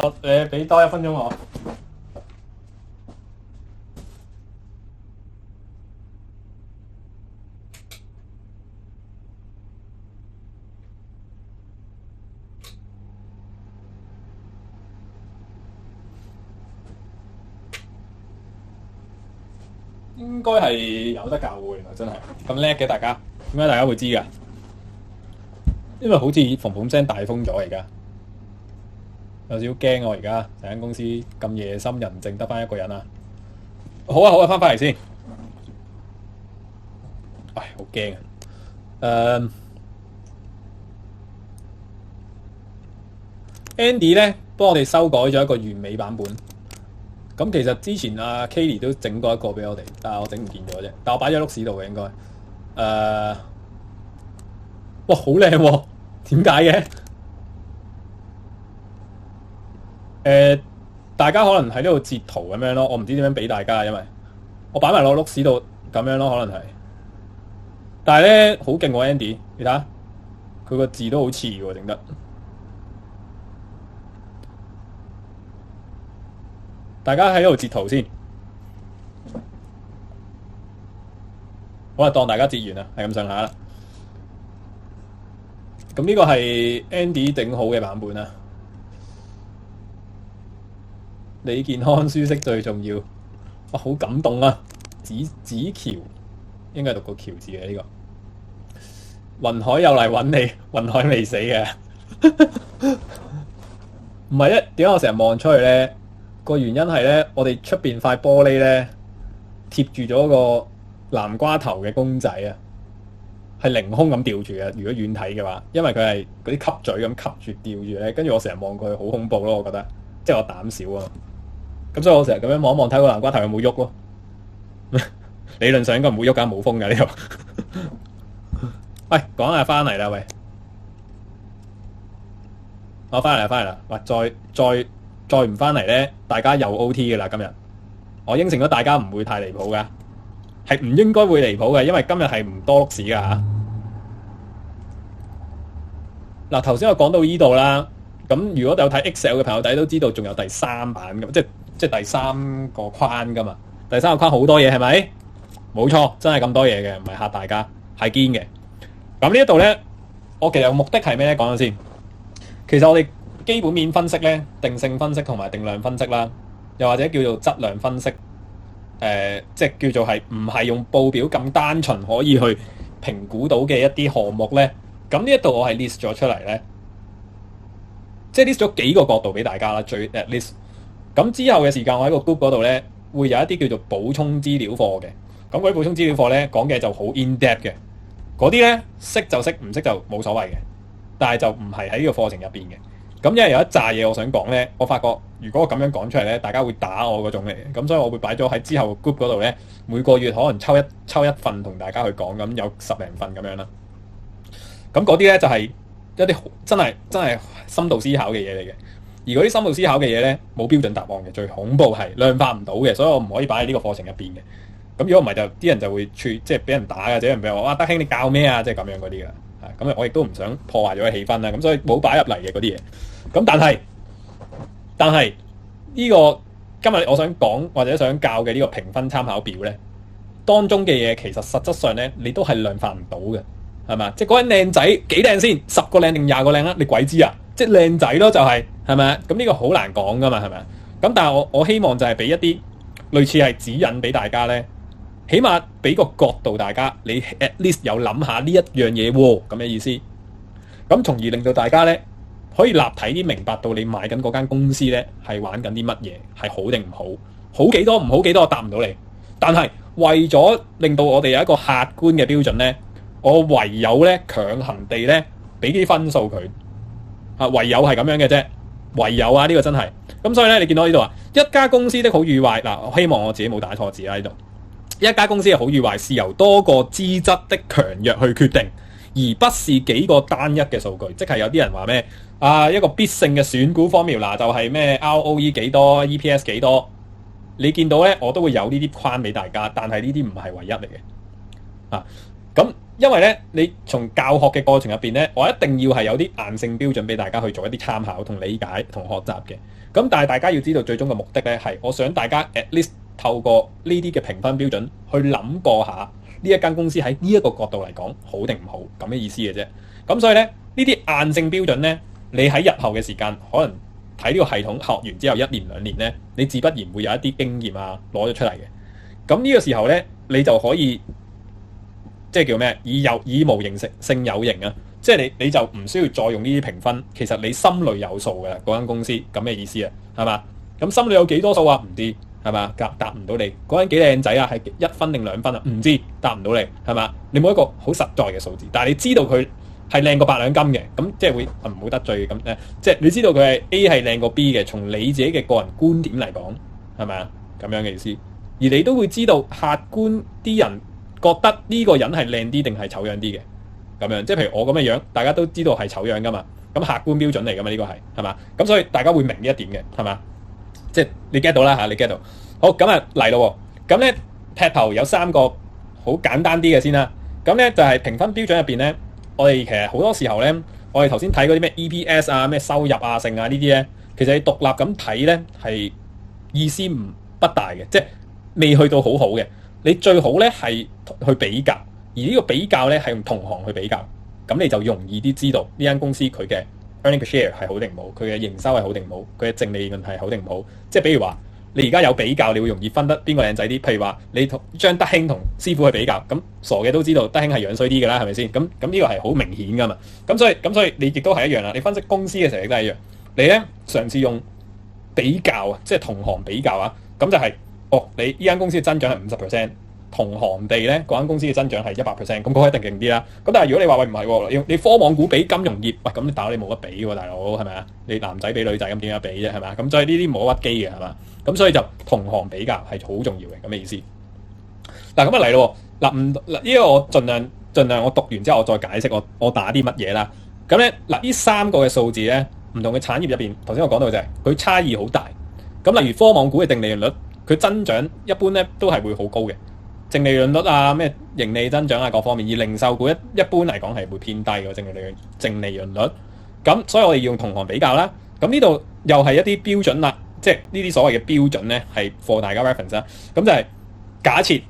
你俾多1分鐘我。應該係有得教喎，原來真係咁叻嘅大家，點解大家會知㗎？因為好似嘭嘭聲大風咗而家，有少少驚我而家成間公司咁夜深人靜得翻一個人啊！好啊，翻返嚟先。唉，好驚啊！Andy 咧幫我哋修改咗一個完美版本。咁其實之前阿 Kelly 都整過一個俾我哋，但係我整唔見咗啫。但我擺咗喺碌屎度嘅應該。哇，好靚喎！點解嘅？大家可能喺呢度截圖咁樣咯，我唔知點樣俾大家，因為我擺埋落碌屎度咁樣咯，可能係。但係咧好勁喎 Andy，你睇下佢個字都好似喎，整得。大家喺度截圖先，好啦，當大家截完啦，係咁上下啦。咁呢個係 Andy 整好嘅版本啦。你健康舒適最重要，哇，好感動啊！子喬應該係讀個喬字嘅呢個。雲海又嚟揾你，雲海未死嘅，唔係點解我成日望出去咧？個原因係咧，我哋出邊塊玻璃咧貼住咗個南瓜頭嘅公仔啊，係凌空咁吊住嘅。如果遠睇嘅話，因為佢係嗰啲吸嘴咁吸住吊住咧，跟住我成日望佢好恐怖咯，我覺得，即係我膽小啊。咁所以我成日咁樣望一望睇個南瓜頭有冇喐咯。理論上應該唔會喐㗎，冇風㗎呢度。喂，講下翻嚟啦，喂，我翻嚟啦，喂，再唔翻嚟咧，大家又 OT 嘅啦。今日我應承咗大家唔會太離譜噶，係唔應該會離譜嘅，因為今日係唔多碌屎噶嚇。嗱，頭先我講到依度啦，咁如果有睇 Excel 嘅朋友仔都知道，仲有第3版噶，即係第3個框噶嘛。第3個框好多嘢係咪？冇錯，真係咁多嘢嘅，唔係嚇大家，係堅嘅。咁呢一度咧，我其實目的係咩咧？講咗先，其實我哋基本面分析咧，定性分析同埋定量分析啦，又或者叫做質量分析，即係叫做係唔係用報表咁單純可以去評估到嘅一啲項目咧。咁呢一度我係 list 咗出嚟咧，即係 list 咗幾個角度俾大家啦。最 at list 咁之後嘅時間，我喺個 group 嗰度咧會有一啲叫做補充資料課嘅。咁嗰啲補充資料課咧講嘅就好 in depth 嘅，嗰啲咧識就識，唔識就冇所謂嘅。但係就唔係喺呢個課程入邊嘅。咁因為有一紮嘢我想講咧，我發覺如果我咁樣講出嚟咧，大家會打我嗰種嚟嘅。咁所以我會擺咗喺之後 group 嗰度咧，每個月可能抽一份同大家去講，咁有10零份咁樣啦。咁嗰啲咧就係一啲真係深度思考嘅嘢嚟嘅。而嗰啲深度思考嘅嘢咧冇標準答案嘅，最恐怖係量化唔到嘅，所以我唔可以擺喺呢個課程入邊嘅。咁如果唔係就啲人就會即係俾人打嘅，或者人俾我話德興你教咩啊？即係咁樣嗰啲㗎。咁我亦都唔想破壞咗個氣氛啦。咁所以冇擺入嚟嘅嗰啲嘢。咁但係呢個今日我想講或者想教嘅呢個評分參考表咧，當中嘅嘢其實實質上咧你都係量化唔到嘅，係咪？即係嗰個靚仔幾靚先，10個靚定20個靚啊？你鬼知啊！即係靚仔咯，就係咪？咁呢個好難講噶嘛，係咪？咁但係我希望就係俾一啲類似係指引俾大家咧，起碼俾個角度大家，你 at least 有諗下呢一樣嘢喎，咁嘅意思。咁從而令到大家咧可以立體啲明白到你買緊嗰間公司咧係玩緊啲乜嘢，係好定唔好，好幾多唔好幾多，我答唔到你。但係為咗令到我哋有一個客觀嘅標準咧，我唯有咧強行地咧俾啲分數佢。唯有係咁樣嘅啫，唯有啊！呢個真係咁，所以咧你見到呢度啊，一家公司的好與壞嗱，我希望我自己冇打錯字啦呢度。一家公司嘅好與壞是由多個資質的強弱去決定，而不是幾個單一嘅數據。即係有啲人話咩一個必勝嘅選股 formula 就係咩 ROE 幾多 EPS 幾多，你見到咧我都會有呢啲框俾大家，但係呢啲唔係唯一嚟嘅咁因為咧，你從教學嘅過程入邊咧，我一定要係有啲硬性標準俾大家去做一啲參考同理解同學習嘅。咁但係大家要知道最終嘅目的咧係，我想大家 at least 透過呢啲嘅評分標準去諗過下呢一間公司喺呢一個角度嚟講好定唔好咁嘅意思嘅啫。咁所以咧，呢啲硬性標準咧，你喺日後嘅時間可能睇呢個系統學完之後1年2年咧，你自不然會有一啲經驗啊攞咗出嚟嘅。咁呢個時候咧，你就可以即係叫咩？以無形勝有形啊！即係你就唔需要再用呢啲評分，其實你心裏有數嘅啦，嗰間公司咁嘅意思啊，係嘛？咁心裏有幾多數啊？唔知係嘛？答唔到你。嗰間幾靚仔啊？係1分定2分啊？唔知，答唔到你係嘛？你冇一個好實在嘅數字，但係你知道佢係靚過8兩金嘅，咁即係會唔好得罪咁誒？即係你知道佢係 A 係靚過 B 嘅，從你自己嘅個人觀點嚟講係咪啊？咁樣嘅意思，而你都會知道客觀啲人覺得呢個人係靚啲定係醜樣啲嘅，咁樣即係譬如我咁嘅樣，大家都知道係醜樣噶嘛，咁客觀標準嚟噶嘛，呢個係嘛？咁所以大家會明呢一點嘅，係嘛？即係你 get 到啦嚇，你 get 到。好，咁啊嚟咯喎，咁咧劈頭有3個好簡單啲嘅先啦。咁咧就係評分標準入邊咧，我哋其實好多時候咧，我哋頭先睇嗰啲咩 EPS 啊、咩收入啊、剩啊呢啲咧，其實你獨立咁睇咧係意思不大嘅，即係未去到好好嘅。你最好咧係去比較，而呢個比較咧係用同行去比較，咁你就容易啲知道呢間公司佢嘅 earning per share 係好定唔好，佢嘅營收係好定唔好，佢嘅淨利潤係好定唔好。即係比如話，你而家有比較，你會容易分得邊個靚仔啲。譬如話，你將德興同師傅去比較，咁傻嘅都知道德興係樣衰啲㗎啦，係咪先？咁呢個係好明顯㗎嘛。咁所以你亦都係一樣啦。你分析公司嘅時候亦都係一樣。你咧嘗試用比較啊，即係同行比較啊，咁就係。你呢間公司嘅增長係50%，同行地咧嗰間公司嘅增長係100%，咁嗰個一定勁啲啦。咁但係如果你話喂唔係喎，你科網股比金融業，喂咁你打你冇得比喎，大佬係咪啊？你男仔比女仔咁點樣比啫？係咪？咁所以呢啲冇屈機嘅係嘛？咁所以就同行比較係好重要嘅咁嘅意思。嗱咁啊嚟咯，呢個我盡量我讀完之後我再解釋我打啲乜嘢啦。咁咧呢3個嘅數字咧，唔同嘅產業入邊，頭先我講到就係佢差異好大。咁例如科網股嘅淨利潤率。佢增長一般咧都係會好高嘅，淨利潤率啊、咩盈利增長啊各方面，而零售股一般嚟講係會偏低嘅淨利潤率。咁所以我哋要用同行比較啦。咁呢度又係一啲標準啦，即係呢啲所謂嘅標準咧係 for 大家 reference 啦。咁就係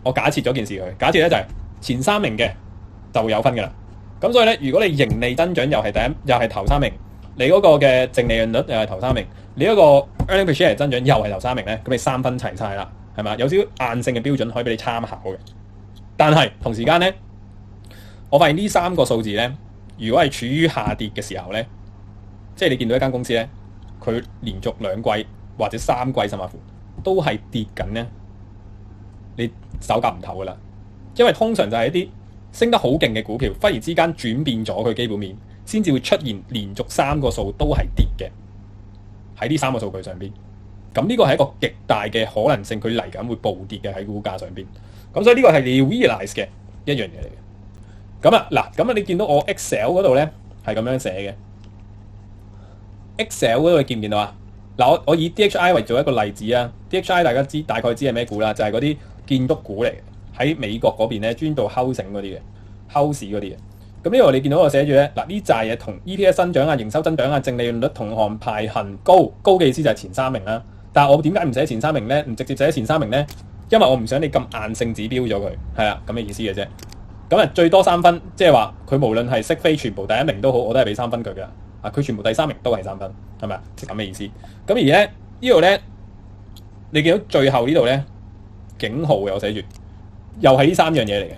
我假設咗件事佢，假設咧就係前3名嘅就會有分㗎啦。咁所以咧，如果你盈利增長又係頭3名，你嗰個嘅淨利潤率又係頭3名。你嗰個 earning per share 增長又係頭3名咧，咁你3分齊晒啦，係嘛？有少少硬性嘅標準可以俾你參考嘅。但係同時間咧，我發現呢3個數字咧，如果係處於下跌嘅時候咧，即係你見到一間公司咧，佢連續2季或者3季甚至乎都係跌緊咧，你手夾唔唞噶啦。因為通常就係一啲升得好勁嘅股票，忽然之間轉變咗佢基本面，先至會出現連續3個數都係跌嘅。喺呢3個數據上邊，咁呢個係一個極大嘅可能性，佢嚟緊會暴跌嘅喺股價上邊。咁所以呢個係你要 realize 嘅一樣嘢嚟嘅。咁啊嗱，咁啊你見到我 Excel 嗰度咧係咁樣寫嘅。Excel 嗰度你見唔見到啊？嗱，我以 DHI 為做一個例子啊。DHI 大家大概知係咩股啦？就係嗰啲建築股嚟嘅，喺美國嗰邊咧專做 housing 嗰啲嘅 house 嗰啲嘅。咁呢度你見到我寫住咧，嗱呢紮嘢同 EPS 增長啊、營收增長啊、淨利潤率同行排行高嘅意思就係前3名啦。但係我點解唔寫前3名咧？唔直接寫前3名咧？因為我唔想你咁硬性指標咗佢，係啦咁嘅意思嘅啫。咁啊最多3分，即係話佢無論係識飛全部第1名都好，我都係俾3分佢㗎。啊，佢全部第3名都係3分，係咪啊？即係咁嘅意思。咁而咧呢度咧，你見到最後呢度咧警號嘅，我寫住又係呢3樣嘢嚟嘅。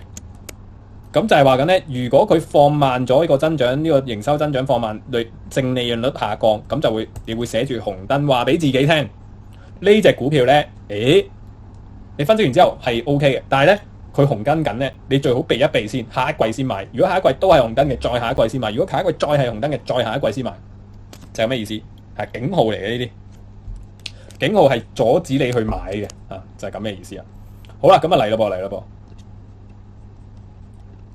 咁就係話緊咧，如果佢放慢咗呢個增長，呢個營收增長放慢，淨利潤率下降，咁你會寫住紅燈，話俾自己聽，呢隻股票咧，你分析完之後係 OK 嘅，但係咧佢紅跟緊咧，你最好避一避先，下一季先買。如果下一季都係紅燈嘅，再下一季先買。如果下一季再係紅燈嘅，再下一季先買，就係咩意思？係警號嚟嘅呢啲，警號係阻止你去買嘅，就係咁嘅意思啊。好啦，咁啊嚟咯噃。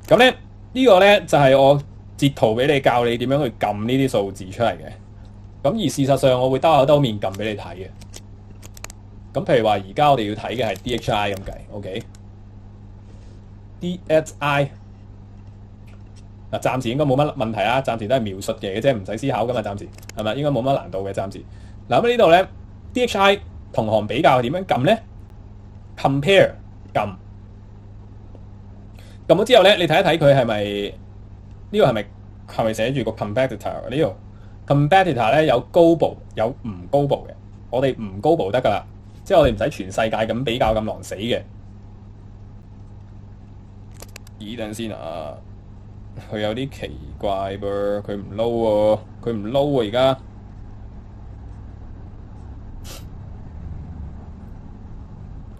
咁咧呢個咧就係我截圖俾你教你點樣去撳呢啲數字出嚟嘅。咁而事實上我會兜口兜面撳俾你睇嘅。咁譬如話而家我哋要睇嘅係 DHI 咁計 ，OK？DHI 嗱，暫時應該冇乜問題啊，暫時都係描述嘅啫，唔使思考噶嘛，暫時係咪？應該冇乜難度嘅，暫時。嗱，咁呢度咧 DHI 同行比較點樣撳咧 ？Compare 撳咗之後咧，你睇一睇佢係咪呢個係咪寫住個 competitor 呢度 competitor 咧有 global 有唔 global 嘅，我哋唔 global 得噶啦，即係我哋唔使全世界咁比較咁狼死嘅。咦，等陣先啊！佢有啲奇怪噃，佢唔撈喎，佢唔撈喎而家。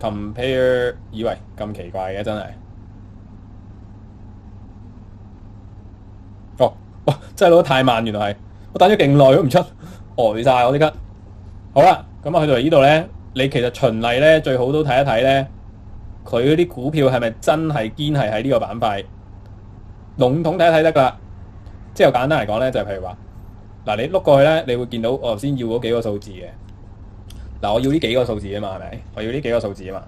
Compare 以為咁奇怪嘅真係。哦，哇！真係攞得太慢，原來係我等咗勁耐都唔出，呆晒我即刻。好啦，咁啊去到嚟呢度咧，你其實循例咧最好都睇一睇咧，佢嗰啲股票係咪真係堅係喺呢個板塊？籠統睇一睇得㗎啦，即係簡單嚟講咧，就係譬如話，嗱你碌過去咧，你會見到我頭先要嗰幾個數字嘅。嗱，我要呢幾個數字啊嘛，係咪？我要呢幾個數字啊嘛。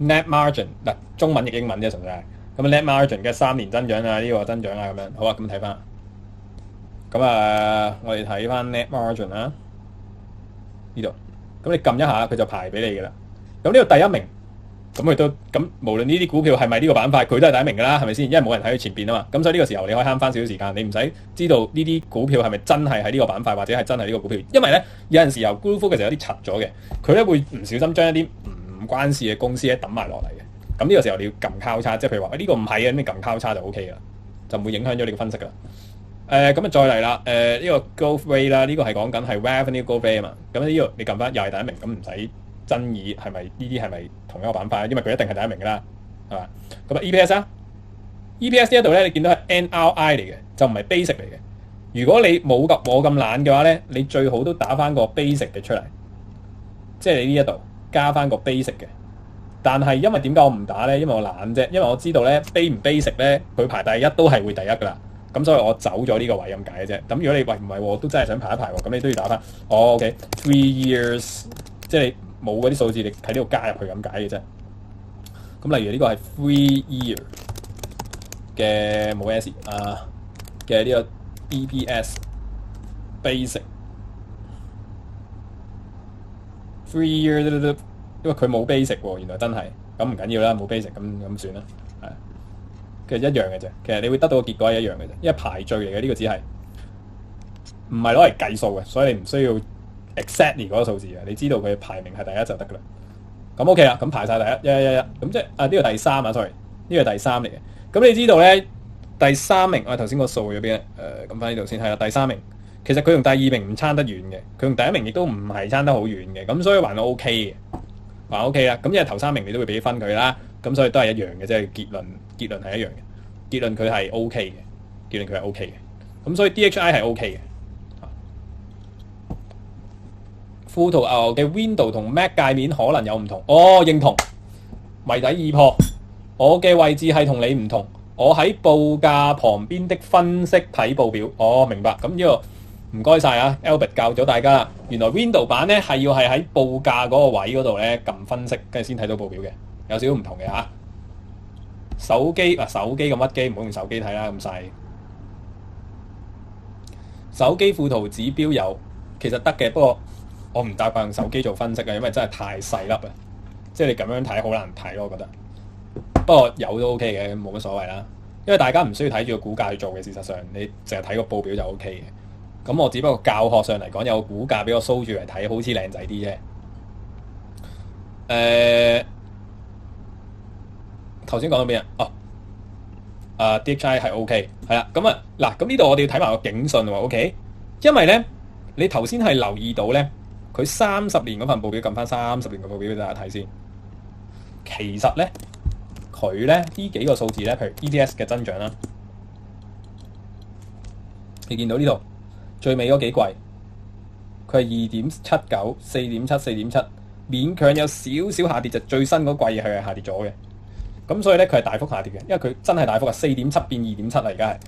Net margin 嗱，中文譯英文啫，純粹係。咁 net margin 嘅3年增長啊，呢個增長啊咁樣。好啊，咁睇翻。咁啊，我哋睇翻 net margin 啦，呢度。咁你撳一下，佢就排俾你㗎啦。咁呢個第一名。咁佢都咁，無論呢啲股票係咪呢個板塊，佢都係第一名㗎啦，係咪先？因為冇人喺佢前邊啊嘛。咁所以呢個時候你可以慳翻少少時間，你唔使知道呢啲股票係咪真係喺呢個板塊，或者係真係呢個股票。因為咧有陣時候 Google 嘅時候有啲柒咗嘅，佢咧會唔小心將一啲唔關事嘅公司咧抌埋落嚟嘅。咁呢個時候你要撳交叉，即係譬如話呢個唔係嘅，咁你撳交叉就 OK 㗎啦，就唔會影響咗你嘅分析㗎啦。咁啊再嚟啦，呢個 growth rate 啦，呢個係講緊係 revenue growth rate 啊嘛。咁呢個你撳翻又係第一名，咁唔使爭議係咪呢啲係咪同一個板塊？因為佢一定係第一名㗎啦，係嘛？咁啊 EPS 啊 ，EPS 呢一度咧，你見到係 NRI 嚟嘅，就唔係 basic 嚟嘅。如果你冇我咁懶嘅話咧，你最好都打翻個 basic 嘅出嚟，即係你呢一度加翻個 basic 嘅。但係因為點解我唔打咧？因為我懶啫，因為我知道咧唔 basic 咧，佢排第一都係會第一㗎啦。咁所以我走咗呢個位咁解嘅啫。咁如果你喂唔係喎，都真係想排一排喎，咁你都要打翻。OK 3 years， 即係你冇嗰啲數字，你喺呢度加入去咁解嘅啫。咁例如呢個係 3 year 嘅冇 S 啊嘅呢個 EPS basic 3 year， 因為佢冇 basic 喎，原來真係咁唔緊要啦，冇 basic 咁算啦，係其實一樣嘅啫。其實你會得到個結果係一樣嘅啫，因為排序嚟嘅呢個只係唔係攞嚟計數嘅，所以你唔需要 exactly 嗰個數字嘅，你知道佢排名係第一就得㗎啦。咁 OK 啦，咁排晒第一，咁即係呢個第三啊 ，sorry， 呢個第三嚟嘅。咁你知道咧第三名，我頭先個數喺邊？咁翻呢度先係啦。第三名其實佢同第二名唔差得遠嘅，佢同第一名亦都唔係差得好遠嘅，咁所以還 OK 嘅，還 OK 啦。咁因為頭三名你都會俾分佢啦，咁所以都係一樣嘅，即係結論係一樣嘅，結論佢係 OK 嘅，結論佢係 OK 嘅，咁所以 DHI 係 OK 嘅。富途牛嘅 Window 同 Mac 界面可能有唔同，認同，謎底已破。我嘅位置係同你唔同，我喺報價旁邊的分析睇報表。明白。咁呢個唔該晒啊 ，Albert 教咗大家啦。原來 Window 版咧係要係喺報價嗰個位嗰度咧撳分析，跟住先睇到報表嘅，有少少唔同嘅嚇。手機咁屈機，唔好用手機睇啦，咁細。手機富途指標有，其實得嘅，不過我唔習慣用手機做分析嘅，因為真係太細粒啊，即係你咁樣睇好難睇咯，我覺得。不過有都 OK 嘅，冇乜所謂啦。因為大家唔需要睇住個股價去做嘅，事實上你淨係睇個報表就 OK 嘅。咁我只不過教學上嚟講，有個股價俾我 show 住嚟睇，好似靚仔啲啫。頭先講到邊啊？DHI 係 OK， 係啦。咁嗱，咁呢度我哋要睇埋個警訊喎 ，OK？ 因為咧，你頭先係留意到咧，佢30年嗰份報表，撳翻30年嘅報表俾大家睇先。其實咧，佢咧呢幾個數字咧，譬如 EPS 嘅增長啦，你見到呢度最尾嗰幾季，佢係2.79、4.7、4.7，勉強有少少下跌，就最新嗰季係下跌咗嘅。咁所以咧，佢係大幅下跌嘅，因為佢真係大幅啊，4.7變2.7啦，而家係。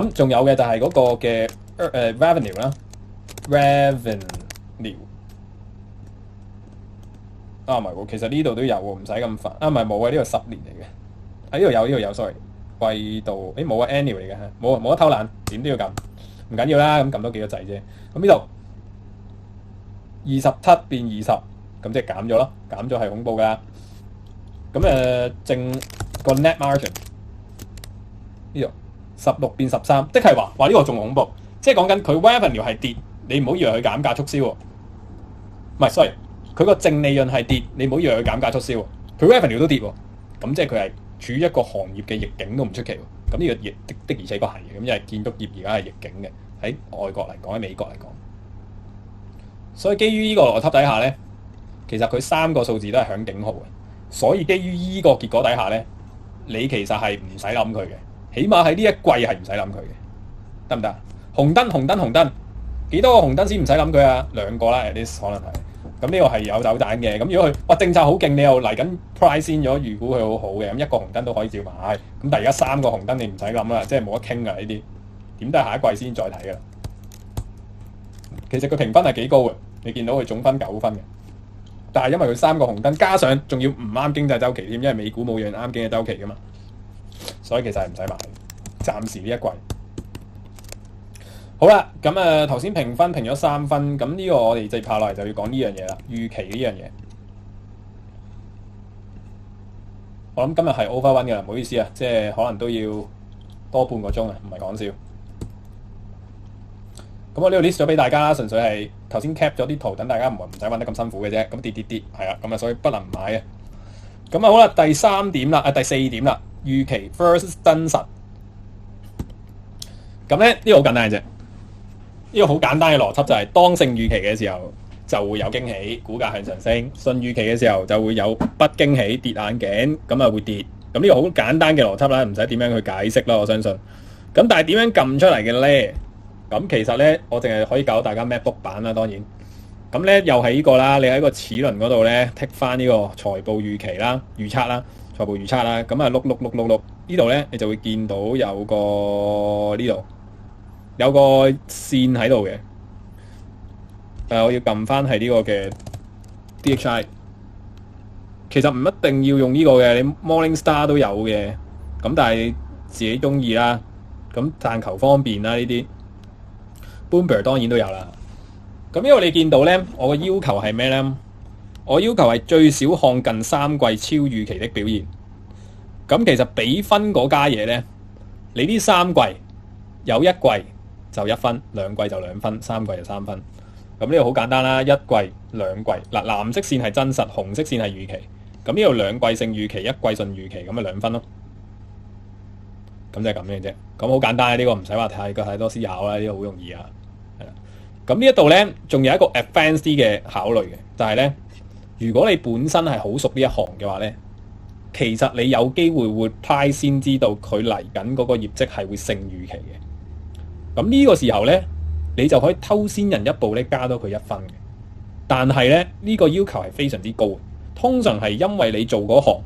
咁仲有嘅就係嗰個嘅revenue 啦 ，revenue 唔係喎，其實呢度都有喎，唔使咁煩。唔係冇啊，呢個10年嚟嘅。呢度有，呢度有 ，sorry。季度，冇啊 annual 嚟嘅，冇得偷懶，點都要撳，唔緊要啦，咁撳多幾個掣啫。咁呢度27變20，咁即係減咗咯，減咗係恐怖㗎。咁淨個 net margin 呢度16變13，即係話呢個仲恐怖，即係講緊佢 revenue 係跌，你唔好以為佢減價促銷喎，唔係 sorry，佢個淨利潤係跌，你唔好以為佢減價促銷喎，佢 revenue 都跌喎，咁即係佢係處於一個行業嘅逆境都唔出奇喎。咁呢個的而且確係嘅，咁因為建築業而家係逆境嘅，喺外國嚟講，喺美國嚟講，所以基於呢個邏輯底下咧，其實佢3個數字都係響警號嘅，所以基於呢個結果底下咧，你其實係唔使諗佢嘅，起碼喺呢一季係唔使諗佢嘅，得唔得？紅燈，幾多個紅燈先唔使諗佢啊？2個啦，at least可能係。咁呢個係有走彈嘅。咁如果佢政策好勁，你又嚟緊 price 先咗，預估佢好好嘅，咁1個紅燈都可以照買。咁但係而家3個紅燈你唔使諗啦，即係冇得傾㗎呢啲，點都係下一季先再睇㗎啦。其實佢評分係幾高嘅，你見到佢總分9分嘅，但係因為佢3個紅燈，加上仲要唔啱經濟週期添，因為美股冇樣啱經濟週期㗎嘛，所以其實係唔使買。暫時呢一季。好啦，咁頭先評分評咗3分，咁呢個我哋接下來就要講呢樣嘢啦，預期呢樣嘢。我諗今日係 overrun 嘅啦，唔好意思啊，即係可能都要多半個鐘啊，唔係講笑。咁我呢度 list 咗俾大家啦，純粹係頭先 cap 咗啲圖，等大家唔使揾得咁辛苦嘅啫。咁跌，係啊，咁啊所以不能唔買嘅。咁啊好啦，第4點啦，預期 versus 真實。咁咧呢個好簡單嘅啫。呢個好簡單嘅邏輯就係當勝預期嘅時候就會有驚喜，股價向上升；順預期嘅時候就會有不驚喜，跌眼鏡，咁啊會跌。咁呢個好簡單嘅邏輯啦，唔使點樣去解釋啦，我相信。咁但係點樣撳出嚟嘅咧？咁其實咧，我淨係可以教大家 MacBook 版啦，當然。咁咧又係呢個啦，你喺個齒輪嗰度咧剔翻呢個財報預期啦、預測啦、財報預測啦。咁啊碌呢度咧，你就會見到有個呢度。有個線喺度嘅，我要撳翻係呢個嘅 DXY。其實唔一定要用呢個嘅，你 Morningstar 都有嘅。咁但係自己中意啦。咁但求方便啦呢啲。Bloomberg 當然都有啦。咁因為你見到咧，我嘅要求係咩咧？我要求係最少看近3季超預期的表現。咁其實比分嗰家嘢咧，你呢3季有1季就1分，2季就2分，3季就3分。咁呢個好簡單啦，1季、2季。嗱，藍色線係真實，紅色線係預期。咁呢度2季勝預期，1季順預期，咁咪2分咯。咁就係咁樣啫。咁好簡單，呢個唔使話太多思考啦，呢個好容易啊。係啦。咁呢一度咧，仲有一個 advanced 啲嘅考慮嘅，就係咧，如果你本身係好熟呢一行嘅話咧，其實你有機會會 price 先知道佢嚟緊嗰個業績係會勝預期嘅。咁呢個時候咧，你就可以偷先人一步咧，加多佢1分嘅。但係咧，呢個要求係非常之高。通常係因為你做嗰行，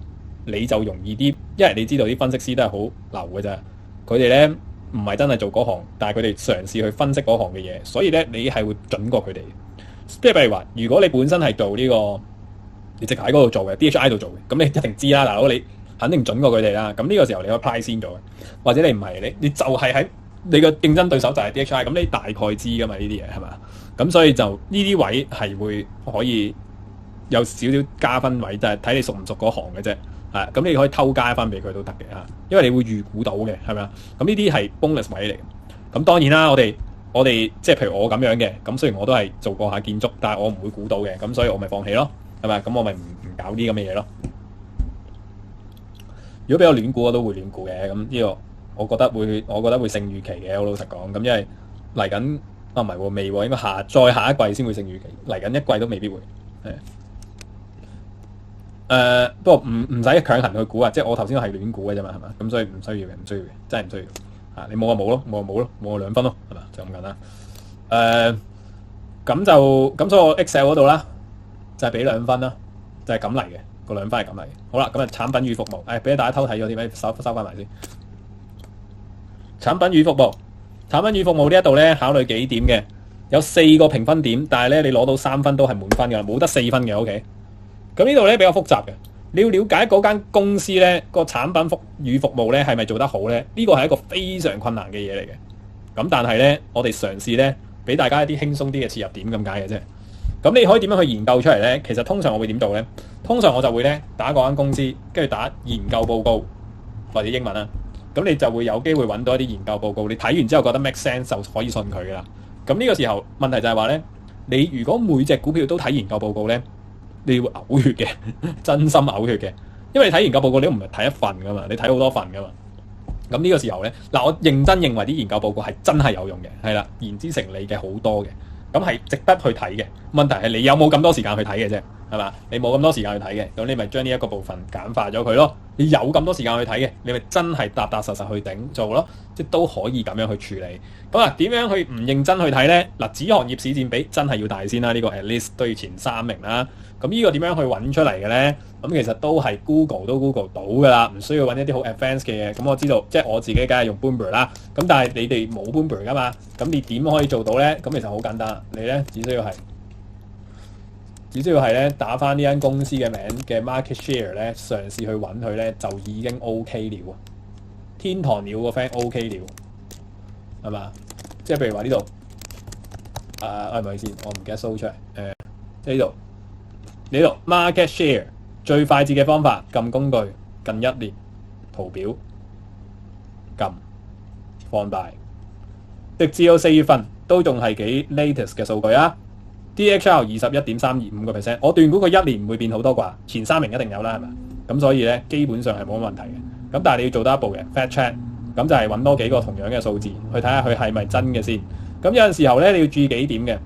你就容易啲，因為你知道啲分析師都係好流嘅啫。佢哋咧唔係真係做嗰行，但係佢哋嘗試去分析嗰行嘅嘢，所以咧你係會準過佢哋。即係譬如話，如果你本身係做呢個，你直喺嗰度做嘅 DHI 度做嘅，咁你一定知啦，大佬你肯定準過佢哋啦。咁呢個時候你可以 price 先咗嘅，或者你唔係你就係喺你個競爭對手就係 DHI，咁你大概知噶嘛，呢啲嘢係嘛？咁所以就呢啲位係會可以有少少加分位，就係睇你熟唔熟嗰行嘅啫。係咁，你可以偷加翻俾佢都得嘅嚇，因為你會預估到嘅係咪啊？咁呢啲係 bonus 位嚟。咁當然啦，我哋即係譬如我咁樣嘅，咁雖然我都係做過下建築，但係我唔會估到嘅，咁所以我咪放棄咯，係咪？咁我咪唔搞啲咁嘅嘢咯。如果俾我亂估，我都會亂估嘅。咁呢個我覺得會勝預期嘅。我老實講，咁因為嚟緊唔係喎，未喎，應該再下一季先會勝預期，嚟緊一季都未必會。不過唔使強行去估啊，即係我頭先係亂估嘅啫嘛，係嘛？咁所以唔需要嘅，真係唔需要。你冇就冇咯，冇就2分咯，係嘛？就咁簡單。咁所以我 Excel 嗰度啦，就係俾2分啦，就係咁嚟嘅，個2分係咁嚟嘅。好啦，咁啊產品與服務，俾大家偷睇咗點，收翻埋先。產品與服務呢一度咧，考慮幾點嘅？有4個評分點，但係咧你攞到3分都係滿分㗎啦，冇得4分嘅。OK。咁呢度咧比較複雜嘅。你要了解嗰間公司咧個產品與服務咧係咪做得好咧？呢個係一個非常困難嘅嘢嚟嘅。咁但係咧，我哋嘗試咧俾大家一啲輕鬆啲嘅切入點咁解嘅啫。咁你可以點樣去研究出嚟咧？其實通常我會點做咧？通常我就會咧打嗰間公司，跟住打研究報告或者英文啦。咁你就會有機會揾到一啲研究報告。你睇完之後覺得 make sense 就可以信佢噶啦。咁呢個時候問題就係話咧，你如果每隻股票都睇研究報告咧，你會嘔血嘅，真心嘔血嘅。因為你睇研究報告你都唔係睇一份噶嘛，你睇好多份噶嘛。咁呢個時候咧，嗱，我認真認為啲研究報告係真係有用嘅，係啦，言之成理嘅好多嘅，咁係值得去睇嘅。問題係你有冇咁多時間去睇嘅啫，係嘛？你冇咁多時間去睇嘅，咁你咪將呢一個部分簡化咗佢咯。你有咁多時間去睇嘅，你咪真係踏踏實實去頂做咯，即都可以咁樣去處理。咁啊，點樣去唔認真去睇咧？嗱，子行業市佔比真係要大先啦，呢個 at least 都要前3名啦。咁呢個點樣去揾出嚟嘅咧？咁其實都係 Google 都 Google 到㗎啦，唔需要揾一啲好 advanced 嘅嘢。咁我知道，即係我自己梗係用 Bloomberg 啦。咁但係你哋冇 Bloomberg 㗎嘛？咁你點可以做到咧？咁其實好簡單，你咧只需要係咧打返呢間公司嘅名嘅 market share 咧，嘗試去揾佢咧就已經 OK 了。天堂鳥個 friend OK 了，係嘛？即係譬如話呢度，唔好意思，我唔記得 show 出嚟。呢度。呢度 market share 最快捷嘅方法，撳工具近1年圖表，撳放大，直至到4月份都仲係幾 latest 嘅數據啊。DHR 21.325%，我斷估佢1年唔會變好多啩，前3名一定有啦，係咪？咁所以咧基本上係冇乜問題嘅。咁但係你要做多一步嘅 fact check， 咁就係揾多幾個同樣嘅數字去睇下佢係咪真嘅先。咁有陣時候咧你要注意幾點嘅，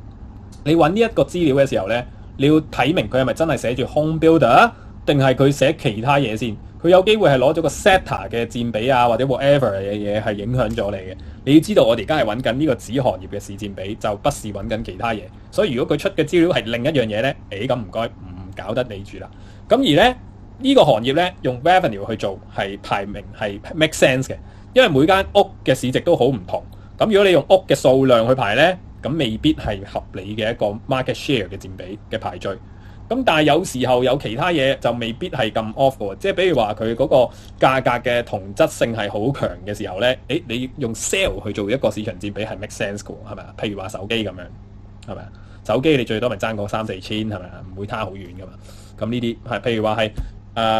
你揾呢一個資料嘅時候咧。你要睇明佢係咪真係寫住 home builder， 定係佢寫其他嘢先？佢有機會係攞咗個 sector 嘅佔比啊，或者 whatever 嘅嘢係影響咗你嘅。你要知道，我哋而家係揾緊呢個子行業嘅市佔比，就不是揾緊其他嘢。所以如果佢出嘅資料係另一樣嘢咧，咁唔該唔搞得你住啦。咁而咧呢個行業咧用 revenue 去做係排名係 make sense 嘅，因為每間屋嘅市值都好唔同。咁如果你用屋嘅數量去排咧，咁未必係合理嘅一個 market share 嘅佔比嘅排序。咁但係有時候有其他嘢就未必係咁 off 嘅，即係比如話佢嗰個價格嘅同質性係好強嘅時候咧，你用 sale 去做一個市場佔比係 make sense 嘅，係咪啊？譬如話手機咁樣，係咪啊？手機你最多咪爭個3-4千，係咪啊？唔會差好遠噶嘛。咁呢啲係譬如話係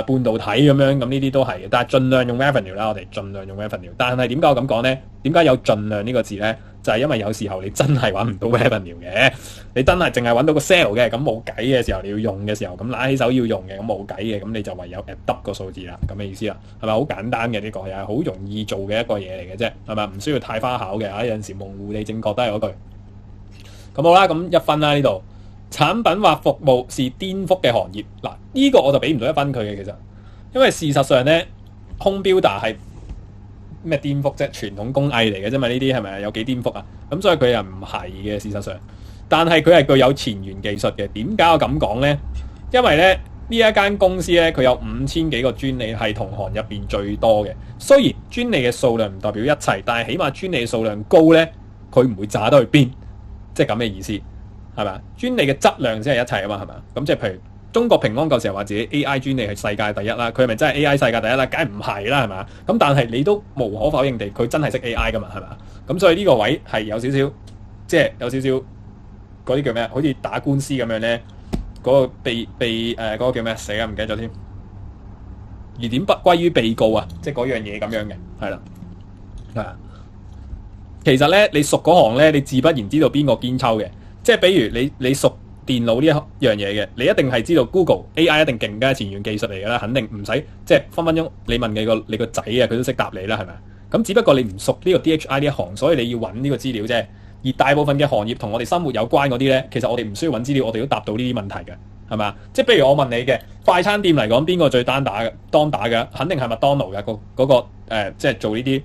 半導體咁樣，咁呢啲都係嘅。但係盡量用 revenue 啦，我哋盡量用 revenue。但係點解我咁講咧？點解有盡量呢個字咧？就係因為有時候你真係揾唔到 revenue 嘅，你真係淨係揾到個 sale 嘅，咁冇計嘅時候你要用嘅時候，咁揦起手要用嘅，咁冇計嘅，咁你就唯有 add 個數字啦，咁嘅意思啦，係咪好簡單嘅呢個？又係好容易做嘅一個嘢嚟嘅啫，係咪？唔需要太花巧嘅，有陣時模糊你正確都係嗰句。咁好啦，咁1分啦呢度，產品或服務是顛覆嘅行業，嗱呢個我就俾唔到1分佢嘅，其實，因為事實上咧 home builder 係咩顛覆啫？傳統工藝嚟嘅啫嘛，呢啲係咪有幾顛覆啊？咁所以佢又唔係嘅事實上，但係佢係具有前沿技術嘅。點解我咁講呢？因為咧呢一間公司咧，佢有5000幾個專利係同行入邊最多嘅。雖然專利嘅數量唔代表一切，但係起碼專利數量高咧，佢唔會渣得去邊，即係咁嘅意思係咪？專利嘅質量先係一切啊嘛，係咪？咁即係譬如。中國平安舊時候話自己 AI 專利係世界第一啦，佢係咪真係 AI 世界第一啦？梗係唔係啦，係嘛？咁但係你都無可否認地，佢真係識 AI 噶嘛，係嘛？咁所以呢個位係有少少，即係有少少嗰啲叫咩？好似打官司咁樣咧，嗰個嗰個叫咩？死啊，唔記得咗添。疑點不歸於被告啊，即係嗰樣嘢咁樣嘅，係啦，係啊。其實咧，你熟嗰行咧，你自不然知道邊個堅抽嘅，即係比如你熟電腦呢一樣嘢嘅，你一定係知道 Google AI 一定勁嘅前沿技術嚟㗎啦，肯定唔使即係分分鐘你問你個仔啊，佢都識答你啦，係咪？咁只不過你唔熟呢個 DHI 呢一行，所以你要揾呢個資料啫。而大部分嘅行業同我哋生活有關嗰啲咧，其實我哋唔需要揾資料，我哋都答到呢啲問題嘅，係嘛？即係譬如我問你嘅快餐店嚟講，邊個最當打嘅？肯定係麥當勞嘅嗰個即係做呢啲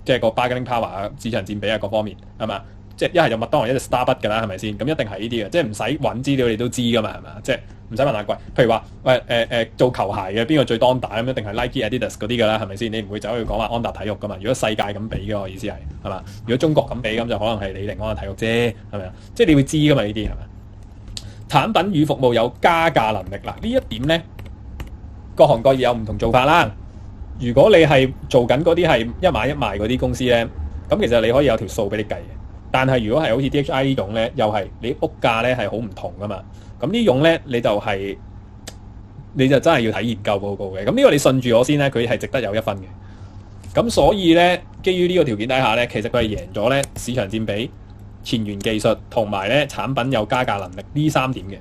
即係個 bargaining power 啊、市場佔比啊各方面係嘛？即係一係就麥當勞，一係 Starbucks 㗎啦，係咪先？咁一定係呢啲嘅，即係唔使揾資料你都知㗎嘛，係嘛？即係唔使問阿貴。譬如話做球鞋嘅邊個最當打咁，一定係 Nike、Adidas 嗰啲㗎啦，係咪先？你唔會走去講話安踏體育㗎嘛？如果世界咁比嘅，我意思係嘛？如果中國咁比咁，就可能係李寧安踏體育啫，係咪啊？即係你會知㗎嘛？呢啲係咪？產品與服務有加價能力嗱，呢一點咧各行各業有唔同做法啦。如果你係做緊嗰啲係一買一賣嗰啲公司咧，咁其實你可以有條數俾你計嘅。但係如果係好似 DHI 呢種咧，又係你屋價咧係好唔同噶嘛。咁呢種咧你就真係要睇研究報告嘅。咁呢個你信住我先咧，佢係值得有1分嘅。咁所以咧，基於呢個條件底下咧，其實佢係贏咗咧市場佔比、前沿技術同埋咧產品有加價能力呢3點嘅。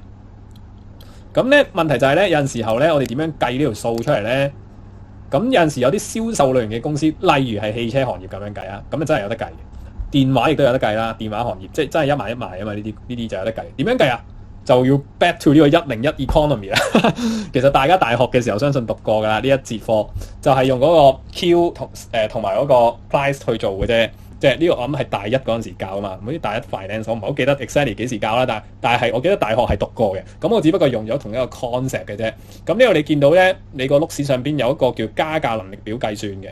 咁咧問題就係咧，有陣時候咧，我哋點樣計呢條數出嚟咧？咁有陣時有啲銷售類型嘅公司，例如係汽車行業咁樣計啊，咁啊真係有得計嘅。電話亦都有得計啦，電話行業即係真係一買一賣啊嘛，呢啲就有得計。點樣計啊？就要 back to 呢個101 economy 啦。其實大家大學嘅時候相信讀過㗎啦，呢一節課就係用嗰個 Q 同埋嗰個 price 去做嘅啫。即係呢個我諗係大一嗰陣時教啊嘛，好似大一 finance 我唔係好記得 exactly 幾時教啦，但係我記得大學係讀過嘅。咁我只不過用咗同一個 concept 嘅啫。咁呢度你見到咧，你個碌屎上邊有一個叫加價能力表計算嘅。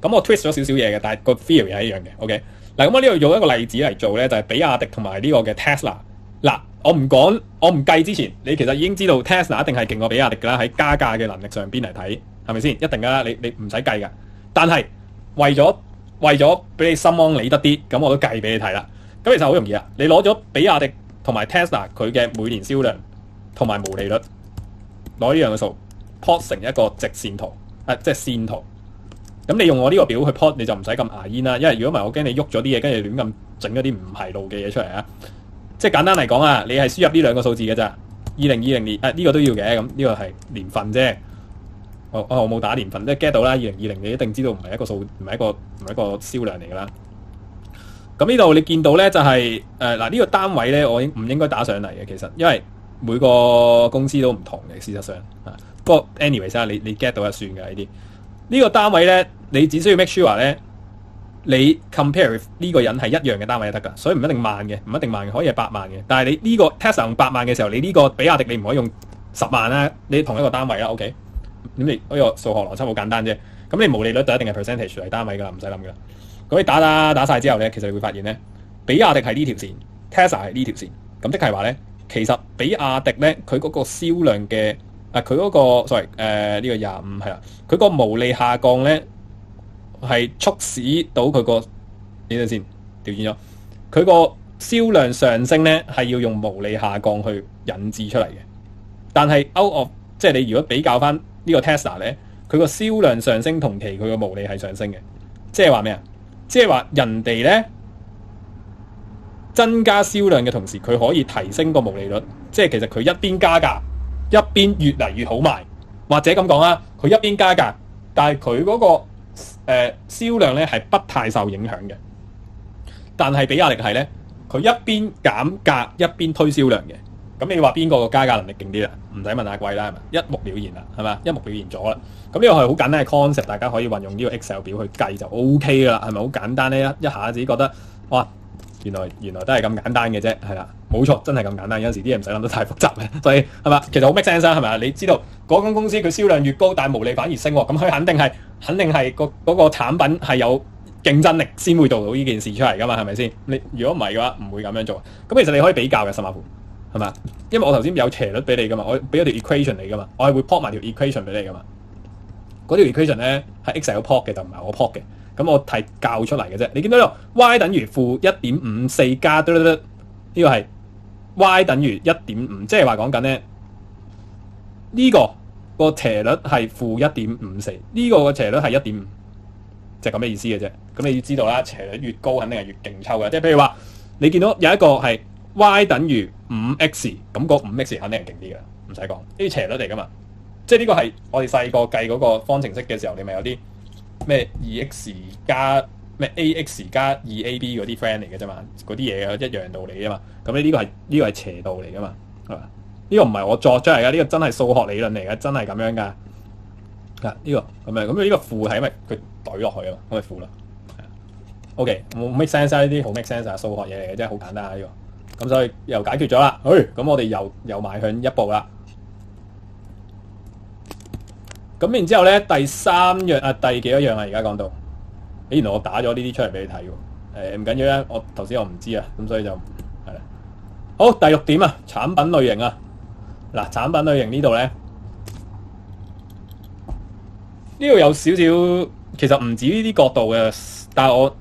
咁我 twist 咗少少嘢嘅，但係個 theory 係一樣嘅。OK， 嗱咁我呢度用一個例子嚟做咧，就係比亞迪同埋呢個嘅 Tesla。嗱，我唔計之前，你其實已經知道 Tesla 一定係勁過比亞迪㗎啦，喺加價嘅能力上邊嚟睇，係咪先？一定㗎啦，你唔使計㗎。但係為咗俾你心安理得啲，咁我都計俾你睇啦。咁其實好容易啊，你攞咗比亞迪同埋 Tesla 佢嘅每年銷量同埋毛利率，攞呢樣嘅數 plot 成一個直線圖，即係線圖。咁你用我呢個表去 plot，你就唔使咁牙煙啦。因為如果唔係，我驚你喐咗啲嘢，跟住亂咁整一啲唔係路嘅嘢出嚟啊。即係簡單嚟講啊，你係輸入呢兩個數字嘅咋。2020年呢個都要嘅，咁呢個係年份啫。我冇打年份，即係 get 到啦。2020你一定知道唔係一個數，唔係一個銷量嚟㗎啦。咁呢度你見到咧就係嗱呢個單位咧，我唔應該打上嚟嘅，其實因為每個公司都唔同嘅，事實上啊。不過 anyways 啊，你 get 到就算㗎呢啲。呢個單位咧，你只需要 make sure 咧，你 compare with 呢個人係一樣嘅單位就得㗎，所以唔一定萬嘅，可以係8萬嘅。但係你呢個 Tesla 用8萬嘅時候，你呢個比亞迪你唔可以用10萬啦，你同一個單位啦 ，OK。咁你呢個數學邏輯好簡單啫。咁你毛利率就一定係 percentage 嚟單位㗎啦，唔使諗㗎啦。咁你打晒之後咧，其實你會發現咧，比亞迪係呢條線 ，Tesla 係呢條線。咁即係話咧，其實比亞迪咧，佢嗰個銷量嘅佢嗰個 sorry 呢個25係啦，佢個毛利下降咧係促使到佢個呢度先調轉咗，佢個銷量上升咧係要用毛利下降去引致出嚟嘅。但係 out of 即係你如果比較翻呢個 Tesla 咧，佢個銷量上升同期佢個毛利係上升嘅，即係話咩啊？即係話人哋咧增加銷量嘅同時，佢可以提升個毛利率，即係其實佢一邊加價，一邊越嚟越好賣，或者咁講啦，佢一邊加價，但係佢嗰個銷量咧係不太受影響嘅。但係比亞迪係咧，佢一邊減價一邊推銷量嘅。咁你話邊個加價能力勁啲啦？唔使問阿貴啦，係咪？一目了然啦，係咪？一目了然咗啦。咁呢個係好簡單嘅 concept，大家可以運用呢個 Excel 表去計就 OK 噶啦，係咪好簡單咧？一下子覺得哇，原來都係咁簡單嘅啫，係啦，冇錯，真係咁簡單。有陣時啲嘢唔使諗得太複雜嘅，所以係嘛，其實好 make sense 係咪？你知道嗰間公司佢銷量越高，但係毛利反而升喎，咁佢肯定係嗰個產品係有競爭力先會做到呢件事出嚟噶嘛，係咪先？你如果唔係嘅話，唔會咁樣做。咁其實你可以比較嘅，甚至乎。係嘛？因為我頭先有斜率俾你噶嘛，我俾咗條 equation 你噶嘛，我係會 plot 埋條 equation 俾你噶嘛。嗰條 equation 咧係 Excel plot 嘅，就唔係我 plot 嘅。咁我係教出嚟嘅啫。你見到呢度 y 等於-1.54加呢個係 y 等於1.5，即係話講緊咧呢個斜率係-1.54，呢個斜率係1.5，就係咁嘅意思嘅啫。咁你要知道啦，斜率越高肯定係越勁抽嘅。即係譬如話你見到有一個係 y 等於5x， 咁個 5x 肯定係勁啲嘅，唔使講，呢啲斜率嚟噶嘛。即係呢個係我哋細個計嗰個方程式嘅時候，你咪有啲咩 2x 加咩 ax 加 2ab 嗰啲 friend 嚟嘅啫嘛，嗰啲嘢一樣道理啊嘛。咁呢個係斜度嚟噶嘛，係嘛？呢個唔係我作出嚟噶，呢個真係數學理論嚟嘅，真係咁樣噶。啊，呢個咁樣，咁呢個負係因為佢懟落去啊嘛，咁咪負啦。OK， 冇 make sense 啊，呢啲好 make sense 啊，數學嘢嚟嘅，真係好簡單啊呢個。咁所以又解決咗啦，咁我哋又邁向一步啦。咁然之後咧，第3樣第幾多樣啊？而家講到，原來我打咗呢啲出嚟俾你睇喎。唔緊要啦，我頭先我唔知啊，咁所以就係啦。好，第6點啊，產品類型啊。嗱，產品類型呢度咧，呢度有少少，其實唔止呢啲角度嘅，但係我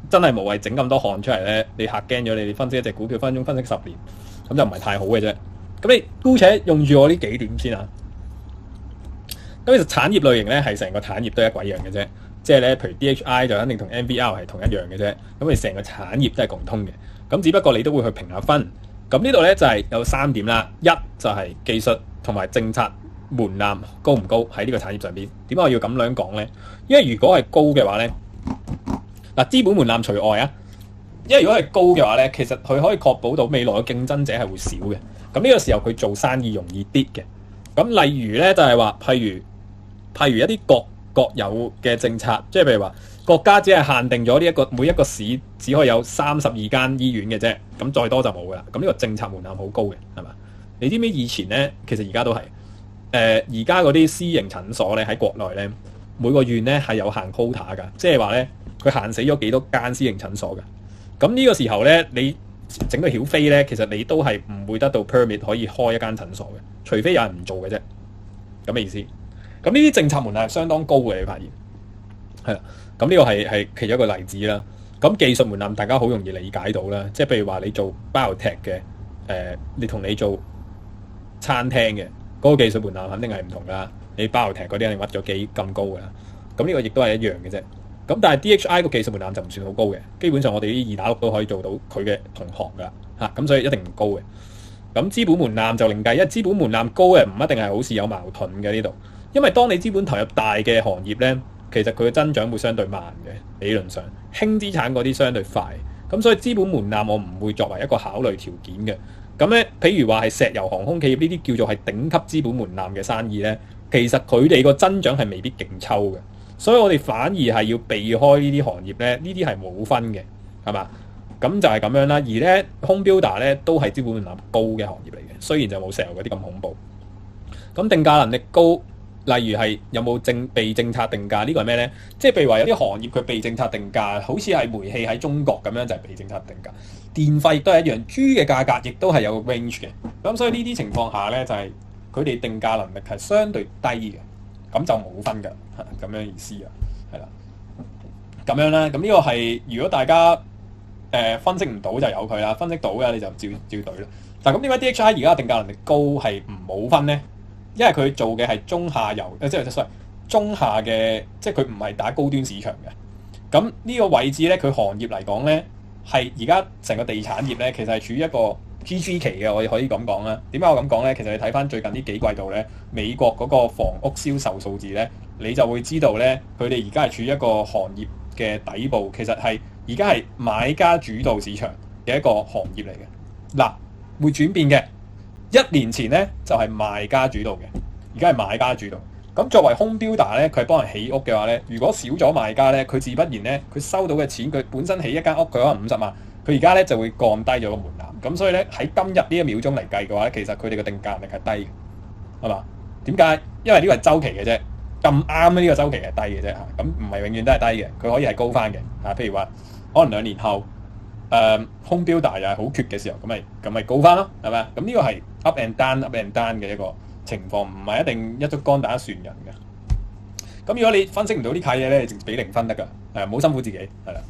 真係無謂整咁多項出嚟咧，你嚇驚咗你分析一隻股票分鐘分析10年，咁就唔係太好嘅啫。咁你姑且用住我呢幾點先啊。咁其實產業類型咧係成個產業都一鬼樣嘅啫，即係咧，譬如 DHI 就肯定同 NVR 係同一樣嘅啫。咁你成個產業都係共通嘅，咁只不過你都會去評下分。咁呢度咧就係有3點啦，一就係技術同埋政策門檻高唔高喺呢個產業上邊。點解我要咁樣講咧？因為如果係高嘅話咧，嗱，資本門檻除外啊。因為如果係高嘅話咧，其實佢可以確保到未來嘅競爭者係會少嘅。咁呢個時候佢做生意容易啲嘅。咁例如咧就係話，譬如一啲國有嘅政策，即係譬如話國家只係限定咗每一個市只可以有32間醫院嘅啫，咁再多就冇噶啦。咁呢個政策門檻好高嘅，係嘛？你知唔知以前咧，其實而家都係而家嗰啲私營診所咧喺國內咧，每個縣咧係有限 quota 噶，即係話咧佢限死咗幾多間私營診所嘅。咁呢個時候咧，你整個曉飛咧，其實你都係唔會得到 permit 可以開一間診所嘅，除非有人唔做嘅啫。咁嘅意思。咁呢啲政策門檻係相當高嘅，你發現係啦。咁呢個係其中一個例子啦。咁技術門檻大家好容易理解到啦，即係譬如話你做 biotech 嘅，你同你做餐廳嘅嗰個技術門檻肯定係唔同噶。你 biotech 嗰啲肯定屈咗幾咁高噶啦。咁呢個亦都係一樣嘅啫。咁但係 DHI 個技術門檻就唔算好高嘅，基本上我哋啲二打六都可以做到佢嘅同行噶嚇，咁所以一定唔高嘅。咁資本門檻就另計，因為資本門檻高嘅唔一定係好似有矛盾嘅呢度。因為當你資本投入大嘅行業咧，其實佢嘅增長會相對慢嘅，理論上輕資產嗰啲相對快，咁所以資本門檻我唔會作為一個考慮條件嘅。咁咧，譬如話係石油航空企業呢啲叫做係頂級資本門檻嘅生意咧，其實佢哋個增長係未必勁抽嘅，所以我哋反而係要避開呢啲行業咧，呢啲係冇分嘅，係嘛？咁就係咁樣啦。而咧 home builder 咧都係資本門檻高嘅行業嚟嘅，雖然就冇石油嗰啲咁恐怖。咁定價能力高。例如係有冇被政策定價，呢個係咩呢？即係譬如話有啲行業佢被政策定價，好似係煤氣喺中國咁樣就係被政策定價。電費亦都係一樣，豬嘅價格亦都係有個 range 嘅。咁所以呢啲情況下呢，就係佢哋定價能力係相對低嘅，咁就冇分㗎，咁樣意思啊，係啦，咁樣啦。咁呢個係如果大家分析唔到就由佢啦，分析到嘅你就照對啦。但係咁點解 DHI 而家定價能力高係唔好分呢？因為佢做嘅係中下游，即係中下嘅，即係佢唔係打高端市場嘅。咁呢個位置咧，佢行業嚟講咧，係而家成個地產業咧，其實係處於一個 GG 期嘅，我哋可以咁講啦。點解我咁講咧？其實你睇翻最近呢幾季度咧，美國嗰個房屋銷售數字咧，你就會知道咧，佢哋而家係處於一個行業嘅底部，其實係而家係買家主導市場嘅一個行業嚟嘅。嗱，會轉變嘅。1年前咧就係賣家主導嘅，而家係買家主導。咁作為 home builder 咧，佢係幫人起屋嘅話咧，如果少咗賣家咧，佢自不然咧，佢收到嘅錢，佢本身起一間屋佢可能50萬，佢而家咧就會降低咗個門檻。咁所以咧喺今日呢1秒鐘嚟計嘅話咧，其實佢哋嘅定價力係低嘅，係嘛？點解？因為呢個係週期嘅啫，咁啱呢個週期係低嘅啫嚇，咁唔係永遠都係低嘅，佢可以係高翻嘅嚇。譬如話可能2年後。home builder 又係好缺嘅時候，咁咪高翻咯，係咪啊？咁呢個係 up and down 嘅一個情況，唔係一定一竹竿打一船人嘅。咁如果你分析唔到呢契嘢咧，你淨俾0分得㗎，唔好辛苦自己，係啦。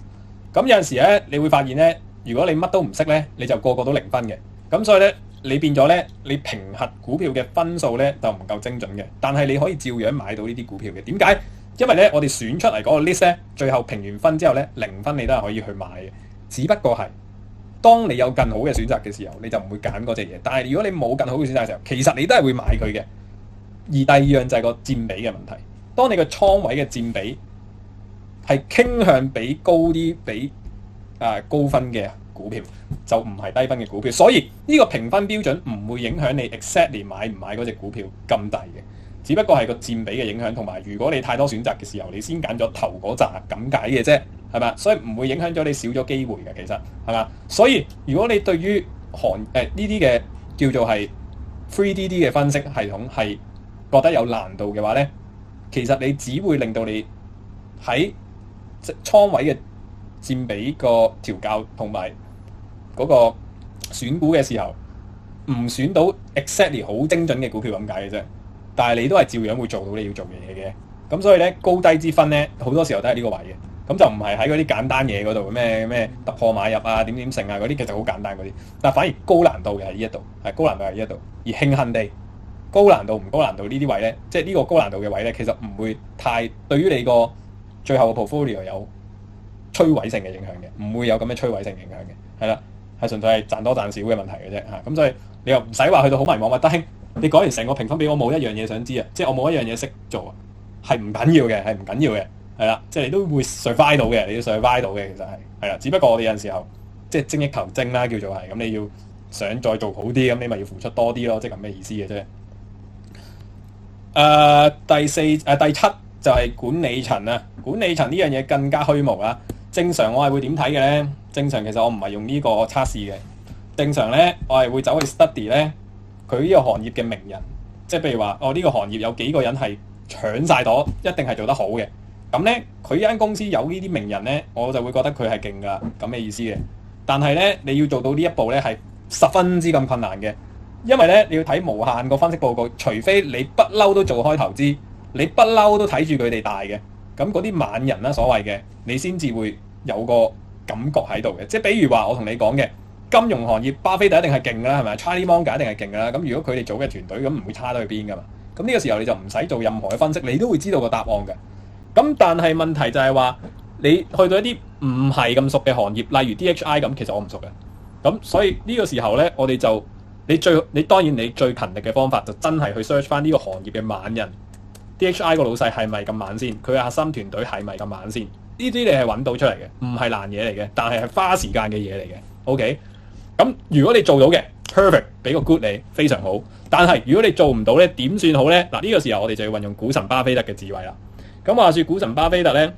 咁有陣時咧，你會發現咧，如果你乜都唔識咧，你就個個都0分嘅。咁所以咧，你變咗咧，你評核股票嘅分數咧就唔夠精準嘅。但係你可以照樣買到呢啲股票嘅。點解？因為咧，我哋選出嚟嗰個 list 咧，最後評完分之後咧，0分你都係可以去買嘅。只不過係，當你有更好嘅選擇嘅時候，你就唔會揀嗰隻嘢。但係如果你冇更好嘅選擇嘅時候，其實你都係會買佢嘅。而第二樣就係個佔比嘅問題。當你個倉位嘅佔比係傾向比高啲、比高分嘅股票，就唔係低分嘅股票。所以呢個評分標準唔會影響你 exactly 買唔買嗰隻股票咁大嘅。只不過係個佔比嘅影響，同埋如果你太多選擇嘅時候，你先揀咗頭嗰紮咁解嘅啫，係嘛？所以唔會影響咗你少咗機會嘅，其實係嘛？所以如果你對於呢啲嘅叫做係 3DD 嘅分析系統係覺得有難度嘅話咧，其實你只會令到你喺倉位嘅佔比個調校同埋嗰個選股嘅時候，唔選到 exactly 好精準嘅股票咁解嘅啫。但係你都係照樣會做到你要做嘅嘢嘅，咁所以咧高低之分咧好多時候都係呢個位嘅。咁就唔係喺嗰啲簡單嘢嗰度咩突破買入啊點成啊嗰啲，其實好簡單嗰啲，但反而高難度嘅係呢一度，係高難度係呢一度。而慶幸地高難度唔高難度呢啲位咧，即係呢個高難度嘅位咧，其實唔會太對於你個最後嘅 portfolio 有摧毀性嘅影響嘅，唔會有咁嘅摧毀性影響嘅，係啦，係純粹係賺多賺少嘅問題嘅啫嚇。咁所以你又唔使話去到好迷茫話，德兄你講完成個評分俾我冇一樣嘢想知啊，即係我冇一樣嘢識做啊，係唔緊要嘅，係唔緊要嘅。係啦，即係你都會 survive 到嘅，你要 survive 到嘅，其實係啦。只不過我哋有陣時候即係精益求精啦，叫做係咁，你要想再做好啲，咁你咪要付出多啲咯，即係咁嘅意思嘅啫。第七就係管理層啊，管理層呢樣嘢更加虛無啦。正常我係會點睇嘅咧？正常其實我唔係用呢個測試嘅，正常咧我係會走去 study 咧佢呢個行業嘅名人，即係譬如話呢個行業有幾個人係搶晒朵，一定係做得好嘅。咁咧，佢間公司有呢啲名人咧，我就會覺得佢係勁噶，咁嘅意思嘅。但係咧，你要做到呢一步咧，係十分之咁困難嘅，因為咧你要睇無限個分析報告，除非你不嬲都做開投資，你不嬲都睇住佢哋大嘅，咁嗰啲猛人啦所謂嘅，你先至會有個感覺喺度嘅。即係比如話，我同你講嘅金融行業，巴菲特一定係勁噶啦，係咪？Charlie Munger 一定係勁噶啦。咁如果佢哋組嘅團隊咁唔會差得去邊噶嘛？咁呢個時候你就唔使做任何嘅分析，你都會知道個答案嘅。咁但係問題就係話，你去到一啲唔係咁熟嘅行業，例如 DHI 咁，其實我唔熟嘅。咁所以呢個時候咧，我哋就你當然你最勤力嘅方法就真係去 search 翻呢個行業嘅猛人 ，DHI 個老細係咪咁猛先？佢嘅核心團隊係咪咁猛先？呢啲你係揾到出嚟嘅，唔係難嘢嚟嘅，但係係花時間嘅嘢嚟嘅。OK， 咁如果你做到嘅 perfect， 俾個 good 你非常好。但係如果你做唔到咧，點算好咧？嗱，呢個時候我哋就要運用股神巴菲特嘅智慧啦。咁話說股神巴菲特咧，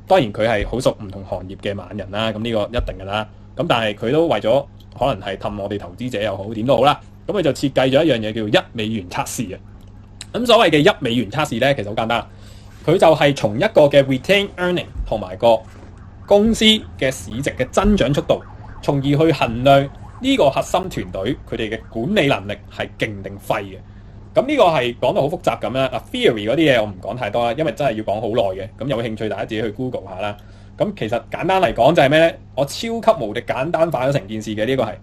當然佢係好熟唔同行業嘅猛人啦，咁呢個一定㗎啦。咁但係佢都為咗可能係氹我哋投資者又好，點都好啦。咁佢就設計咗一樣嘢叫做$1測試啊。咁所謂嘅$1測試咧，其實好簡單，佢就係從一個嘅 retained earning 同埋個公司嘅市值嘅增長速度，從而去衡量呢個核心團隊佢哋嘅管理能力係勁定廢嘅。咁呢個係講到好複雜咁啦。theory 嗰啲嘢我唔講太多啦，因為真係要講好耐嘅。咁有興趣大家自己去 Google 下啦。咁其實簡單嚟講就係咩咧？我超級無敵簡單化咗成件事嘅呢個係。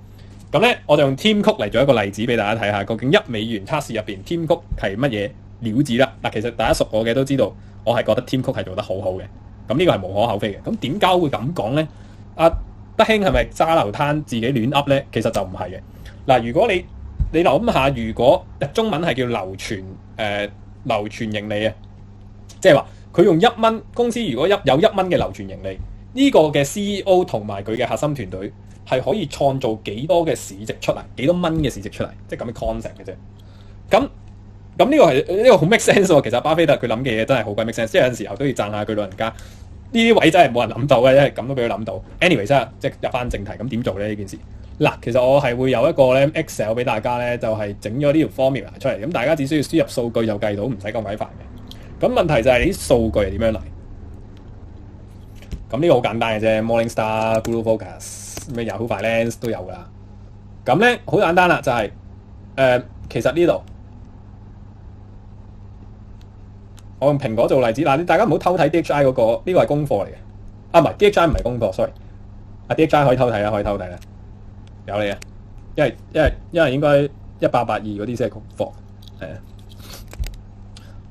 咁咧我就用 Tim Cook 嚟做一個例子俾大家睇下，究竟$1測試入邊 Tim Cook 係乜嘢料子啦？嗱，其實大家熟我嘅都知道，我係覺得 Tim Cook 係做得好好嘅。咁呢個係無可厚非嘅。咁點解會咁講咧？德興係咪揸流灘自己亂噏咧？其實就唔係嘅。嗱，如果你諗下，如果中文係叫流傳盈利啊，即係話佢用$1，公司如果有$1嘅流傳盈利，呢個嘅 CEO 同埋佢嘅核心團隊係可以創造幾多嘅市值出嚟，幾多蚊嘅市值出嚟，即係咁嘅 concept 嘅啫。咁呢個係呢個好 make sense 喎。其實巴菲特佢諗嘅嘢真係好鬼 make sense，即係有陣時候都要讚下佢老人家。呢啲位真係冇人諗到嘅，因為咁都俾佢諗到。anyway 即係入翻正題，咁點做咧呢件事？嗱，其實我係會有一個咧 Excel 俾大家咧，就係整咗呢條 formula 出嚟，咁大家只需要輸入數據就計到，唔使咁鬼煩嘅。咁問題就係你啲數據係點樣嚟？咁呢個好簡單嘅啫 ，Morningstar、Blue Focus、咩 Yahoo Finance 都有噶。咁咧好簡單啦，就係其實呢度我用蘋果做例子，嗱，大家唔好偷睇 DHI 嗰個，呢個係功課嚟嘅。唔係 DHI 唔係功課 ，sorry。DHI 可以偷睇啦，可以偷睇啦。有你啊，因為應該1882嗰啲先係功課，係啊。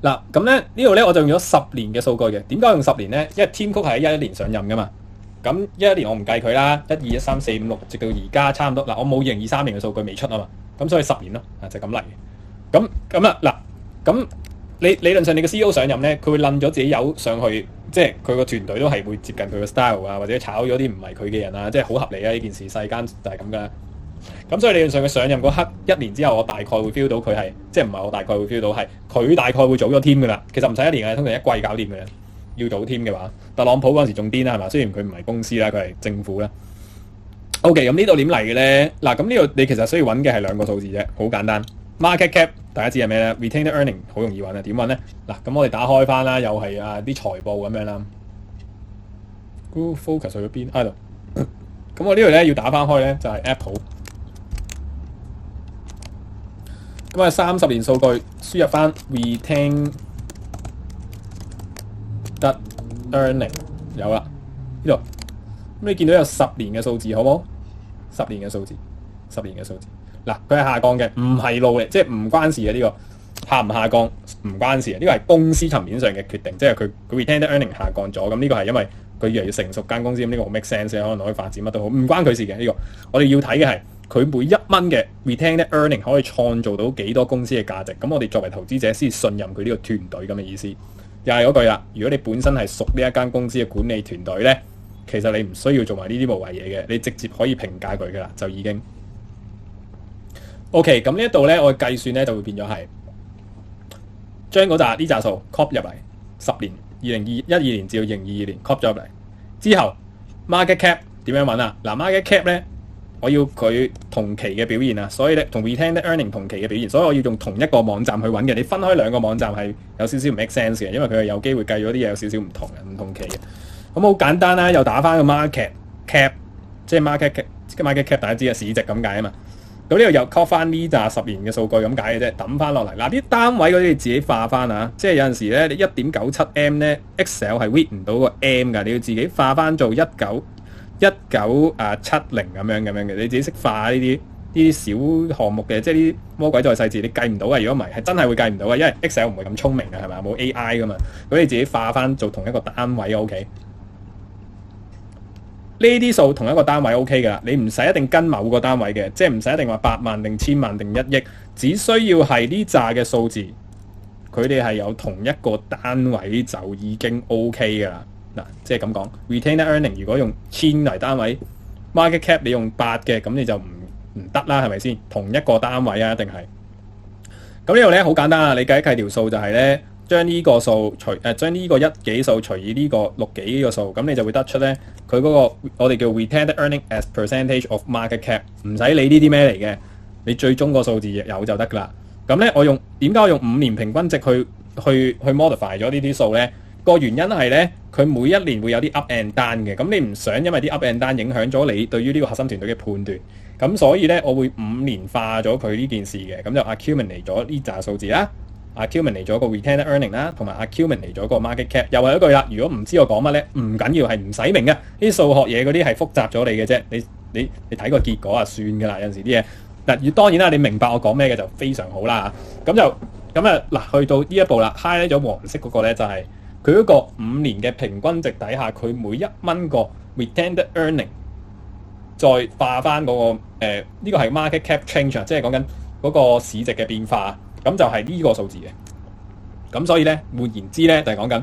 嗱，咁咧呢度咧我就用咗10年嘅數據嘅。點解用10年咧？因為 Tim Cook 係喺11年上任噶嘛。咁11年我唔計佢啦，1、2、1、3、4、5、6，直到而家差唔多。嗱，我冇2023年嘅數據未出啊嘛。咁所以10年咯，就咁嚟嘅。咁啦，嗱，咁理論上你嘅 CEO 上任咧，佢會撚咗自己有上去，即係佢個團隊都係會接近佢個 style 啊，或者炒咗啲唔係佢嘅人啊，即係好合理啊！呢件事世間就係咁噶。咁所以理論上佢上任嗰刻1年之後，我大概會 feel 到佢係，即係唔係我大概會 feel 到係佢大概會組咗 team 噶啦。其實唔使1年嘅，通常1季搞掂嘅。要組 team 嘅話，特朗普嗰陣時仲癲啦，係嘛？雖然佢唔係公司啦，佢係政府啦。OK，咁呢度點嚟嘅咧？嗱，咁呢度你其實需要揾嘅係2個數字啫，好簡單。Market cap 大家知係咩咧 ？Retained earning 好容易揾啊，點揾咧？嗱，咁我哋打開翻啦，又係啲財報咁樣啦。Google Focus 去咗邊？喺度。咁我呢度咧要打翻開咧，就係 Apple。咁啊，30年數據輸入翻 Retained earning 有啦，呢度咁你見到有10年嘅數字，好冇？10年嘅數字嗱，佢係下降嘅，唔係路嚟，即係唔關事嘅呢個下唔下降唔關事嘅，呢個係公司層面上嘅決定，即係佢 retained earning 下降咗，咁呢個係因為佢越嚟越成熟間公司，咁呢個好 make sense，可能可以發展乜都好，唔關佢事嘅呢個。我哋要睇嘅係佢每1蚊嘅 retained earning 可以創造到幾多公司嘅價值，咁我哋作為投資者先信任佢呢個團隊咁嘅意思。又係嗰句啦，如果你本身係熟呢一間公司嘅管理團隊咧，其實你唔需要做埋呢啲無謂嘢嘅，你直接可以評價佢噶啦，就已經 OK。咁呢一度咧，我嘅計算咧就會變咗係將嗰呢紮數 copy 入嚟10年，2012年至到2022年 copy 咗入嚟之後 ，market cap 點樣揾啊？嗱，market cap 咧，我要佢同期嘅表現啊，所以咧同 retained earning 同期嘅表現，所以我要用同一個網站去揾嘅。你分開兩個網站係有少少唔 make sense 嘅，因為佢係有機會計咗啲嘢有少少唔同嘅，唔同期嘅。咁好簡單啦，又打翻個 market cap， 即係 market cap 大家知係市值咁解啊嘛。咁呢度又 copy 翻呢紮10年嘅數據咁解嘅啫，抌翻落嚟。嗱，啲單位嗰啲你自己化翻啊，即係有陣時咧，你 1.97 M 咧 Excel 係 read 唔到個 M 㗎，你要自己化翻做1970咁樣嘅，你自己識化呢啲小項目嘅，即係啲魔鬼在細節，你計唔到啊！如果唔係，係真係會計唔到啊，因為 Excel 唔係咁聰明嘅，係咪？冇 AI 噶嘛，咁你自己化翻做同一個單位 OK。呢啲數同一個單位 OK 㗎啦，你唔使一定跟某個單位嘅，即係唔使一定話8萬定1000萬定1億，只需要係呢紮嘅數字，佢哋係有同一個單位就已經 OK 㗎啦。嗱，即係咁講 ，retained earning 如果用1000嚟單位 ，market cap 你用8嘅，咁你就唔得啦，係咪先？同一個單位啊，一定係。咁呢度咧好簡單啊，你計一計條數就係咧。將呢個數將呢個1幾數除以呢個6幾呢個數，咁你就會得出咧佢嗰個我哋叫 retained earning as percentage of market cap， 唔使理呢啲咩嚟嘅，你最終個數字有就得噶啦。咁咧點解我用5年平均值去 modify 咗呢啲數咧？個原因係咧佢每一年會有啲 up and down 嘅，咁你唔想因為啲 up and down 影響咗你對於呢個核心團隊嘅判斷，咁所以咧我會5年化咗佢呢件事嘅，咁就 accumulate 咗呢紮數字啦。accumulate 咗個 retained earning 啦，同埋 accumulate 咗個 market cap， 又係一句啦。如果唔知我講乜咧，唔緊要，係唔使明嘅。啲數學嘢嗰啲係複雜咗你嘅啫。你睇個結果啊，算㗎啦。有陣時啲嘢嗱，當然啦，你明白我講咩嘅就非常好啦。咁嗱，去到呢一步啦 ，highlight 咗黃色嗰個咧就係佢嗰個5年嘅平均值底下，佢每1蚊個 retained earning 再化翻嗰個呢個係 market cap change， 即係講緊嗰個市值嘅變化。咁就係呢個數字嘅，咁所以咧換言之咧就係講緊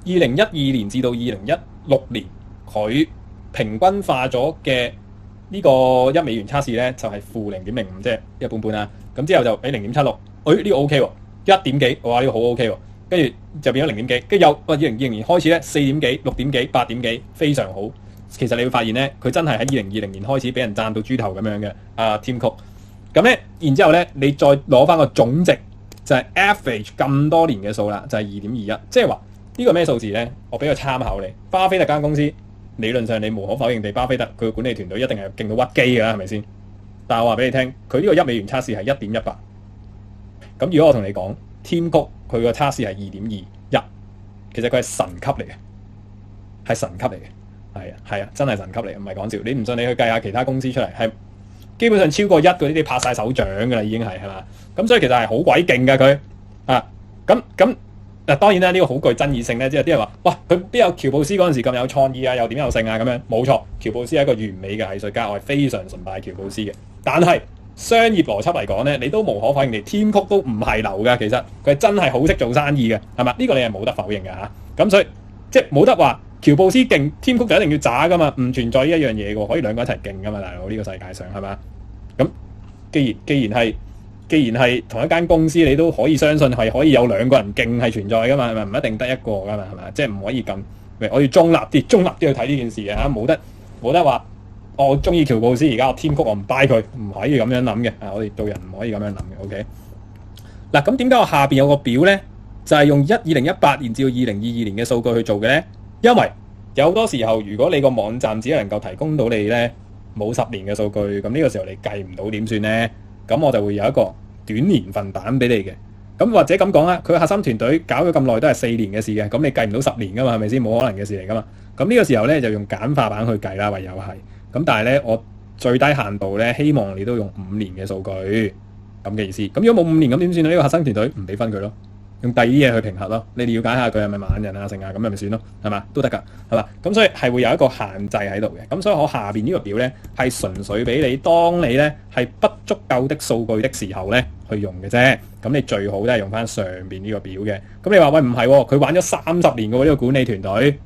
2012年至到2016年佢平均化咗嘅呢個1美元測試咧就係負0.05，即係一般般啦。咁之後就俾0.76，呢個 OK 喎，1點幾，哇呢個好 OK 喎，跟住就變咗0點幾，跟住又2020年開始咧4點幾、6點幾、8點幾，非常好。其實你會發現咧，佢真係喺2020年開始俾人讚到豬頭咁樣嘅Tim Cook。咁咧，然之後咧，你再攞翻個總值，就係 average 咁多年嘅數啦，就係2.21，即係話呢個咩數字咧？我俾個參考你。巴菲特間公司理論上你無可否認地，巴菲特佢嘅管理團隊一定係勁到屈機㗎啦，係咪先？但係我話俾你聽，佢呢個1美元測試係 1.18。咁如果我同你講 Tim Cook 佢個測試係 2.21，其實佢係神級嚟嘅，係神級嚟嘅，係啊，真係神級嚟，唔係講笑。你唔信你去計下其他公司出嚟係。基本上超過1嗰啲，你拍晒手掌㗎啦，已經係嘛？咁所以其實係好鬼勁㗎佢啊！咁嗱，當然啦，呢個好具爭議性咧，即係啲人話：哇，佢邊有喬布斯嗰陣時咁有創意啊？又點有性啊？咁樣冇錯，喬布斯係一個完美嘅藝術家，我係非常崇拜喬布斯嘅。但係商業邏輯嚟講咧，你都無可否認地，Tim Cook都唔係流㗎。其實佢係真係好識做生意嘅，係嘛？呢個你係冇得否認㗎嚇。咁所以即係冇得話。喬布斯勁 ，Tim Cook 就一定要渣噶嘛，唔存在呢一樣嘢嘅，可以兩個一齊勁噶嘛，大佬呢個世界上係嘛？咁既然係同一間公司，你都可以相信係可以有2個人勁係存在噶嘛，係咪？唔一定得一個噶嘛，係咪？即係唔可以咁，我要中立啲去睇呢件事嘅嚇，冇得話我中意喬布斯，而家我 Tim Cook 我唔 buy 佢，唔可以咁樣諗嘅，我哋做人唔可以咁樣諗嘅 ，OK？ 嗱，咁點解我下邊有個表咧？就係用2018年至到2022年嘅數據去做嘅咧？因為有好多時候，如果你個網站只能夠提供到你咧冇10年嘅數據，咁呢個時候你計唔到點算咧？咁我就會有一個短年份版俾你嘅。咁或者咁講啦，佢核心團隊搞咗咁耐都係4年嘅事嘅，咁你計唔到10年噶嘛，係咪先？冇可能嘅事嚟噶嘛。咁呢個時候咧就用簡化版去計啦，唯有係。咁但係咧我最低限度咧希望你都用5年嘅數據咁嘅意思。咁如果冇5年咁點算？呢個核心團隊唔俾分佢咯。用第二啲嘢去評核咯，你了解下佢係咪猛人啊、成啊，咁咪算咯，係嘛都得㗎，係嘛？咁所以係會有一個限制喺度嘅。咁所以我下邊呢個表咧係純粹俾你，當你咧係不足夠的數據的時候咧去用嘅啫。咁你最好都係用翻上邊呢個表嘅。咁你話喂唔係喎，佢玩咗30年嘅喎呢個管理團隊，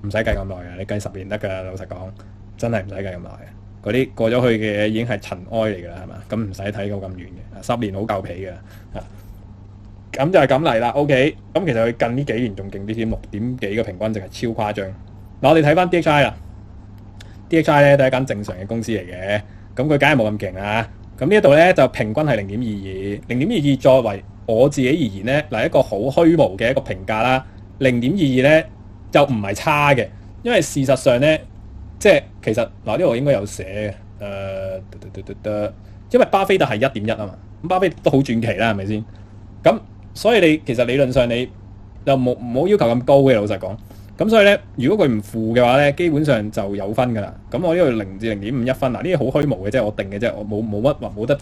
唔使計咁耐啊，你計10年得㗎。老實講，真係唔使計咁耐嘅。嗰啲過咗去嘅已經係塵埃嚟㗎啦，係嘛？咁唔使睇到咁遠嘅，10年好夠皮㗎啦。咁就係咁嚟啦 ，OK。咁其實佢近呢幾年仲勁啲添，6點幾嘅平均值係超誇張。嗱，我哋睇翻 DHI 啦，DHI 咧都係一間正常嘅公司嚟嘅，咁佢梗係冇咁勁啦。咁呢一度咧就平均係0.22，0.22作為我自己而言咧，嗱一個好虛無嘅一個評價啦。0.22咧就唔係差嘅，因為事實上咧，即係其實嗱呢度應該有寫嘅，因為巴菲特係1.1啊嘛，咁巴菲特都好傳奇啦，係咪先？咁所以你其實理論上你就唔好要求咁高嘅，老實講。咁所以咧，如果佢唔負嘅話咧，基本上就有分㗎啦。咁我呢度0至0.51分，嗱呢啲好虛無嘅，即係我定嘅啫，我冇得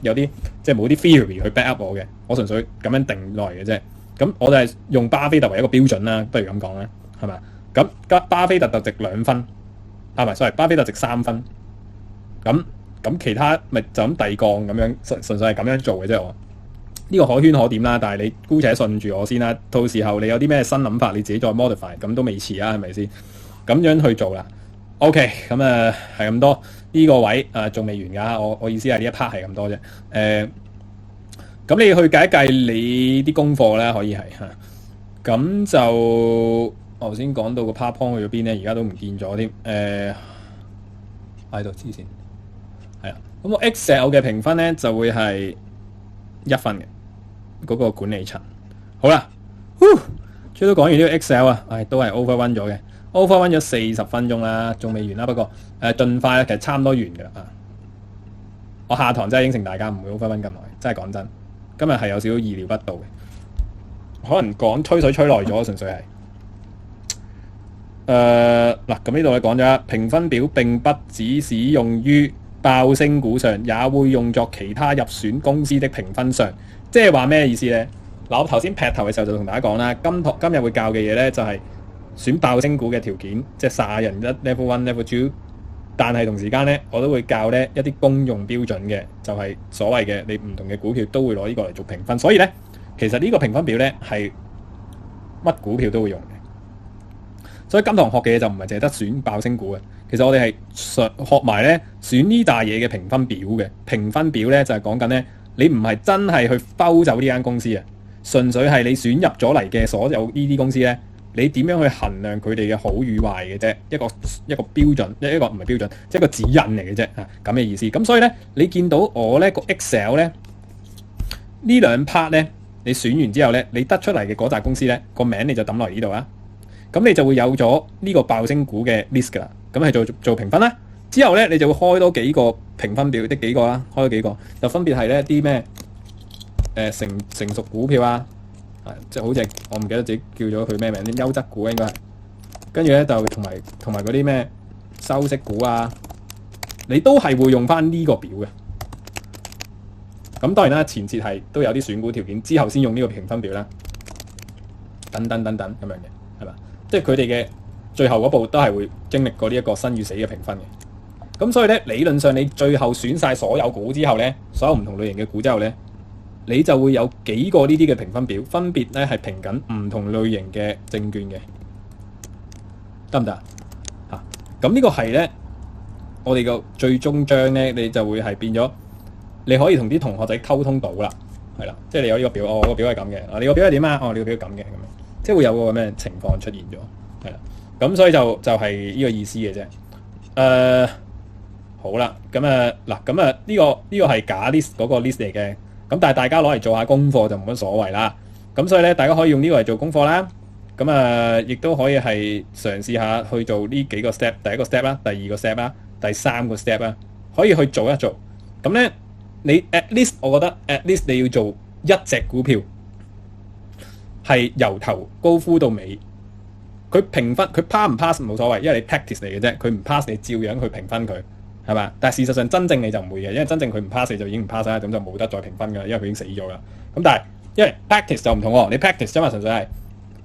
有啲即係冇啲 theory 去 back up 我嘅，我純粹咁樣定落嚟嘅啫。咁我就係用巴菲特為一個標準啦，不如咁講啦，係咪？咁巴菲特就值2分，唔係 sorry，巴菲特值3分。咁其他咪就咁遞降咁樣，純粹係咁樣做嘅啫我。呢個可圈可點啦，但係你姑且順住我先啦。到時候你有啲咩新諗法，你自己再 modify， 咁都未遲啊，係咪先？咁樣去做啦。OK，咁係咁多呢個位仲未完㗎。我意思係呢一 part 係咁多啫。咁你去計一計你啲功課咧，可以係嚇。咁就頭先講到個 PowerPoint 去咗邊咧，而家都唔見咗添。喺度之前係啊。咁個 Excel 嘅評分咧就會係1分嘅。嗰個管理層好啦，最都講完呢個 Excel 啊，都係 overrun 咗嘅，overrun 咗40分鐘啦，仲未完啦。不過盡快其實差唔多完㗎啦。我下堂真係應承大家唔會 overrun 咁耐，真係講真。今日係有少少意料不到嘅，可能講吹水吹耐咗，純粹係嗱。咁呢度你講咗啦，評分表並不只使用於爆升股上，也會用作其他入選公司的評分上。即係話咩意思呢？嗱，我頭先劈頭嘅時候就同大家講啦，今日會教嘅嘢呢，就係選爆升股嘅條件，即係殺人一 level 1 level 2。但係同時間呢，我都會教呢一啲公用標準嘅，就係所謂嘅你唔同嘅股票都會攞呢個嚟做評分。所以呢，其實呢個評分表呢係乜股票都會用嘅。所以今堂學嘅嘢就唔係淨係得選爆升股嘅，其實我哋係學埋呢選呢大嘢嘅評分表嘅。評分表呢就係講緊呢。你唔係真係去包走呢間公司啊，純粹係你選入咗嚟嘅所有呢啲公司咧，你點樣去衡量佢哋嘅好與壞嘅啫？一個標準，一個唔係標準，即係一個指引嚟嘅啫嚇，咁嘅意思。咁所以咧，你見到我咧個 Excel 咧呢兩 part 咧，你選完之後咧，你得出嚟嘅嗰紮公司咧個名你就抌落嚟呢度啊，咁你就會有咗呢個爆升股嘅 list 㗎啦，咁係做評分啦。之後咧，你就會開多幾個評分表的幾個啦，開多幾個，就分別係咧啲咩成熟股票啊，即係好似我唔記得自己叫咗佢咩名，啲優質股應該係，跟住咧就同埋嗰啲咩收息股啊，你都係會用翻呢個表嘅。咁當然啦，前設係都有啲選股條件，之後先用呢個評分表啦，等等咁樣嘅，係嘛？即係佢哋嘅最後嗰步都係會經歷過呢一個生與死嘅評分嘅。咁所以咧，理論上你最後選晒所有股之後咧，所有唔同類型嘅股之後咧，你就會有幾個呢啲嘅評分表，分別咧係評緊唔同類型嘅證券嘅，得唔得啊？咁呢個係咧，我哋個最終章咧，你就會係變咗，你可以同啲同學仔溝通到啦，係啦，即係你有呢個表，我個表係咁嘅，你個表係點啊？你個表咁嘅，咁樣，即係會有個咁嘅情況出現咗，係啦，咁所以就係呢個意思嘅啫，好啦，咁呢個係假 list 嗰個 list 嚟嘅，咁但係大家攞嚟做下功課就冇乜所謂啦。咁所以咧，大家可以用呢個嚟做功課啦。咁亦都可以係嘗試下去做呢幾個 step，第一個 step 啦，第二個 step 啦，第三個 step 啦，可以去做一做。咁咧，你 at least 我覺得 at least 你要做一隻股票係由頭高呼到尾。佢評分佢 pass 唔 pass 冇所謂，因為你 practice 嚟嘅啫。佢唔 pass 你照樣去評分佢，係嘛？但係事實上真正你就唔會嘅，因為真正佢唔 pass 你就已經唔 pass 啦，咁就冇得再評分㗎，因為佢已經死咗啦。咁但係因為 practice 就唔同喎，你 practice 啫嘛，純粹係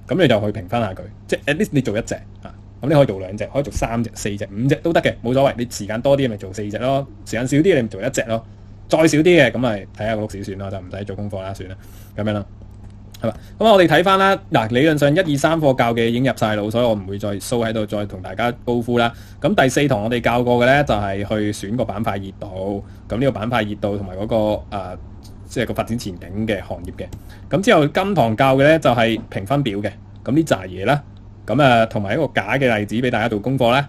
咁你就去評分下佢，即係 at least 你做一隻啊，咁你可以做2隻，可以做3隻、4隻、5隻都得嘅，冇所謂。你時間多啲咪做4隻咯，時間少啲你咪做1隻咯，再少啲嘅咁咪睇下個碌屎算咯，就唔使做功課啦，算啦，咁樣啦。係嘛？咁我哋睇翻啦，嗱，理論上1、2、3課教嘅已經入晒腦，所以我唔會再 show 喺度再同大家高呼啦。咁第4堂我哋教過嘅咧就係去選個板塊熱度，咁呢個板塊熱度同埋嗰個即係個發展前景嘅行業嘅。咁之後今堂教嘅咧就係評分表嘅，咁呢扎嘢啦，咁同埋一個假嘅例子俾大家做功課啦，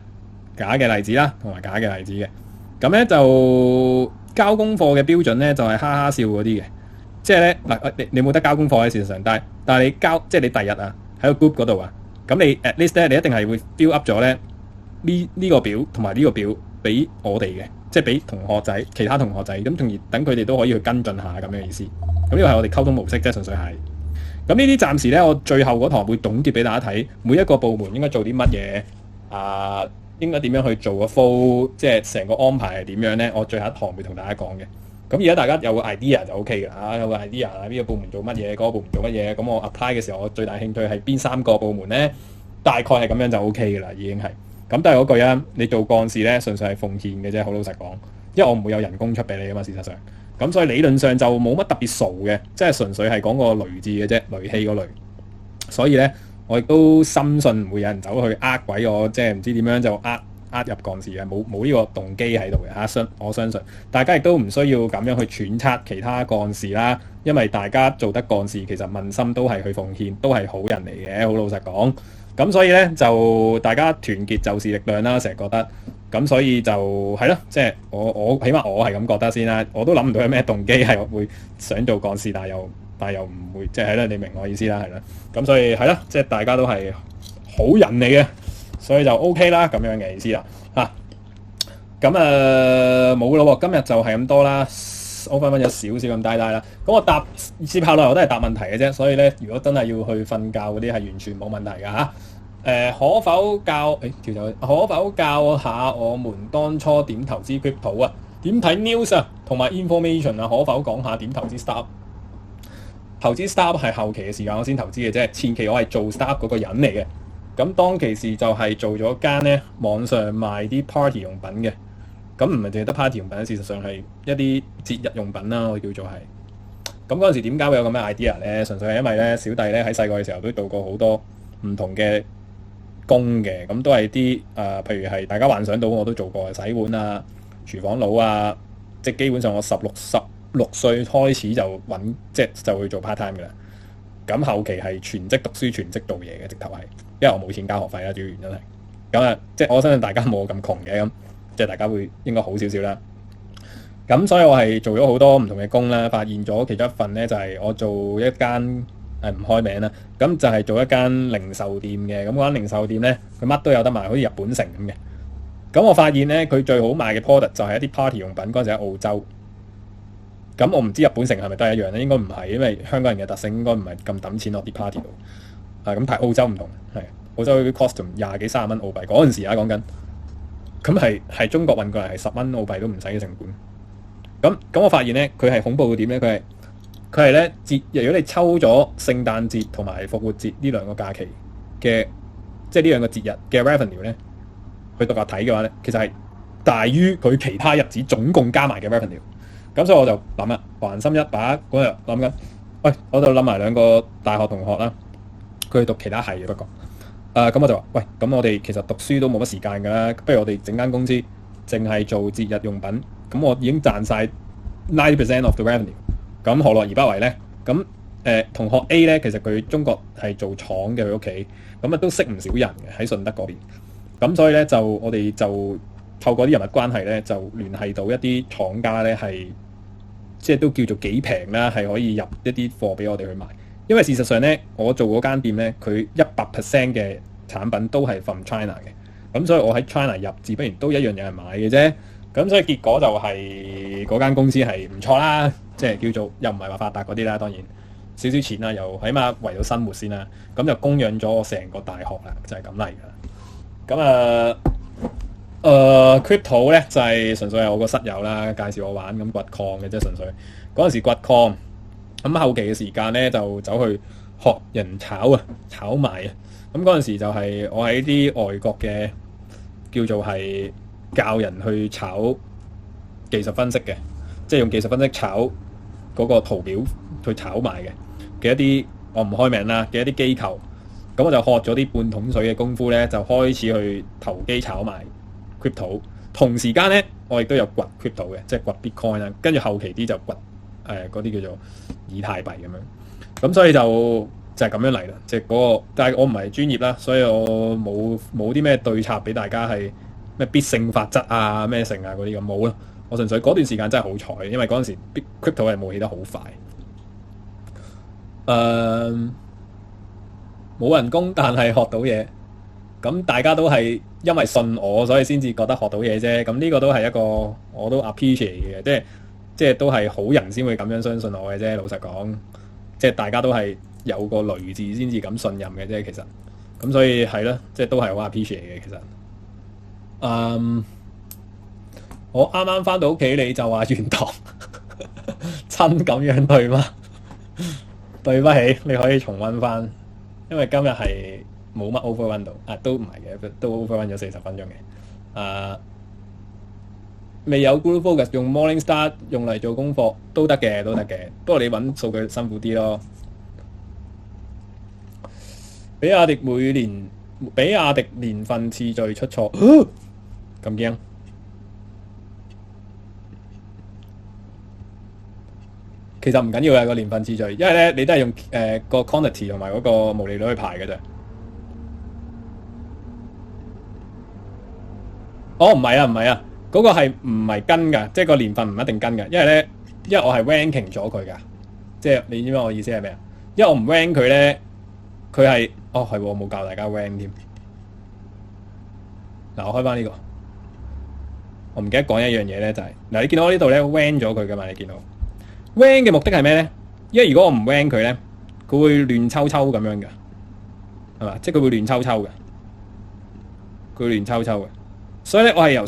假嘅例子啦，同埋假嘅例子嘅。咁咧就交功課嘅標準咧就係哈哈笑嗰啲嘅。即係咧嗱，你冇得交功課喺事實上，但係你交即係你第日啊喺個 group 嗰度啊，咁你 at least 咧你一定係會 fill up 咗咧呢個表同埋呢個表俾我哋嘅，即係俾同學仔其他同學仔咁，從而等佢哋都可以去跟進下咁嘅意思。咁呢個係我哋溝通模式啫，純粹係。咁呢啲暫時咧，我最後嗰堂會總結俾大家睇，每一個部門應該做啲乜嘢應該點樣去做個 flow，即係成個安排係點樣咧？我最後一堂會同大家講嘅。咁而家大家有個 idea 就 OK 嘅，有個 idea 啊，呢個部門做乜嘢，嗰個部門做乜嘢，咁我 apply 嘅時候，我最大興趣係邊3個部門咧？大概係咁樣就 OK 嘅啦，已經係。咁都係嗰句啊，你做幹事咧，純粹係奉獻嘅啫，好老實講，因為我唔會有人工出俾你噶嘛，事實上。咁所以理論上就冇乜特別傻嘅，即係純粹係講個雷字嘅啫，雷氣個雷。所以咧，我亦都深信唔會有人走去呃鬼我，即係唔知點樣就入幹事嘅，冇呢個動機喺度嘅。我相信大家亦都唔需要咁樣去揣測其他幹事啦，因為大家做得幹事其實問心都係去奉獻，都係好人嚟嘅，好老實講。咁所以咧就大家團結就是力量啦，成日覺得。咁所以就係咯，即係我起碼我係咁覺得先啦，我都諗唔到有咩動機係會想做幹事，但係又唔會，即係啦，你明我意思啦，係啦。咁所以係咯，即係大家都係好人嚟嘅。所以就 OK 啦，咁樣嘅意思啦，咁冇咯喎，今日就係咁多啦，我分咗少少咁低啦。咁我接下來我都係答問題嘅啫，所以咧，如果真係要去瞓覺嗰啲係完全冇問題㗎嚇。可否教下我們當初點投資 crypto 啊？點睇 news 啊？同埋 information 啊？可否講下點投資 startup？ 投資 startup 係後期嘅時間我先投資嘅啫，前期我係做 startup 嗰個人嚟嘅。咁當其時就係做咗間咧網上賣啲 party 用品嘅，咁唔係淨係得 party 用品，事實上係一啲節日用品啦，我叫做係。咁嗰陣時點解會有咁嘅 idea 咧？純粹係因為咧小弟咧喺細個嘅時候都做過好多唔同嘅工嘅，咁都係啲譬如係大家幻想到我都做過洗碗啊、廚房佬啊，即係基本上我16歲開始就揾，即係就去做 part time 嘅啦。咁後期係全職讀書、全職做嘢嘅，直頭係，因為我冇錢交學費啦，主要原因係咁即係我相信大家冇咁窮嘅，咁即係大家會應該好少少啦。咁所以我係做咗好多唔同嘅工啦，發現咗其中一份咧就係我做一間唔開名啦，咁就係做一間零售店嘅。咁嗰間零售店咧，佢乜都有得賣，好似日本城咁嘅。咁我發現咧，佢最好賣嘅 product 就係一啲 party 用品。嗰陣時喺澳洲。咁我唔知日本城係咪都係一樣咧？應該唔係，因為香港人嘅特性應該唔係咁抌錢落啲 party 度。咁但係澳洲唔同，係澳洲啲 costume 20幾30蚊澳幣嗰陣時講緊，咁係中國運過嚟係10蚊澳幣都唔使嘅成本。咁我發現咧，佢係恐怖嘅點咧，佢係咧如果你抽咗聖誕節同埋復活節呢兩個假期嘅，即係呢兩個節日嘅 revenue 咧，去獨立睇嘅話咧，其實係大於佢其他日子總共加埋嘅 revenue。咁所以我就諗啦，橫心一把嗰日諗緊，喂，我就諗埋兩個大學同學啦，佢讀其他系嘅不過，咁我就話，喂，咁我哋其實讀書都冇乜時間㗎啦，不如我哋整間公司，淨係做節日用品，咁我已經賺晒 90% of the revenue， 咁何樂而不為咧？咁同學 A 咧，其實佢中國係做廠嘅，佢屋企，咁都識唔少人嘅喺順德嗰邊，咁所以咧我哋就透過啲人物關係咧，就聯繫到一啲廠家咧係。即係都叫做幾平啦，係可以入一啲貨俾我哋去賣。因為事實上咧，我做嗰間店咧，佢100% 嘅產品都係 from China 嘅。咁所以我喺 China 入，自不然都一樣有人買嘅啫。咁所以結果就係嗰間公司係唔錯啦，即係叫做又唔係話發達嗰啲啦，當然。少少錢啦，又起碼為咗生活先啦。咁就供養咗我成個大學啦，就係咁嚟噶。咁crypto 咧就係純粹係我個室友啦，介紹我玩咁掘礦嘅啫，純粹嗰陣時掘礦。咁後期嘅時間咧就走去學人炒賣啊。咁嗰陣時就係我喺啲外國嘅叫做係教人去炒技術分析嘅，即係用技術分析炒嗰個圖表去炒賣嘅一啲，我唔開名啦嘅一啲機構。咁我就學咗啲半桶水嘅功夫咧，就開始去投機炒賣 crypto。同時間咧，我亦都有掘 crypto 嘅，即係掘 bitcoin 啦。跟住後期啲就掘嗰啲叫做以太幣咁樣。咁所以就係咁樣嚟啦，即係嗰個。但係我唔係專業啦，所以我冇啲咩對策俾大家係咩必勝法則啊、咩成啊嗰啲咁冇啦。我純粹嗰段時間真係好彩，因為嗰陣時 crypto 係冒起得好快。冇人工，但係學到嘢。咁大家都係因為信我，所以先至覺得學到嘢啫。咁呢個都係一個我都 appreciate 嘅，即係都係好人先會咁樣相信我嘅啫。老實講，即係大家都係有個雷字先至咁信任嘅啫。其實咁所以係咯，即係都係好 appreciate 嘅。其實，我啱啱翻到屋企，你就話原堂真咁樣對嗎？對不起，你可以重溫翻。因為今日係冇乜 overrun 到，都唔係嘅，都 overrun 咗40分鐘嘅。未有 Guru Focus 用 Morningstar 用嚟做功課都得嘅，不過你揾數據辛苦啲咯。比亞迪年份次序出錯，咁驚？其實唔緊要嘅個年份次序，因為咧你都係用個 quantity 同埋嗰個毛利率去排嘅啫。哦，唔係啊，嗰個係唔係跟㗎？即係個年份唔一定跟㗎，因為我係 ranking 咗佢㗎。即係你知唔知我意思係咩啊？因為我唔 rank 佢咧，佢係係我冇教大家 rank 添。嗱，我開翻呢個，我唔記得講一樣嘢咧，就係嗱，你見到我呢度咧 rank 咗佢㗎嘛？你見到？rank 嘅目的係咩咧？因為如果我唔 rank 佢咧，佢會亂抽咁樣嘅，係嘛？即係佢會亂抽嘅，佢會亂抽嘅。所以咧，我係由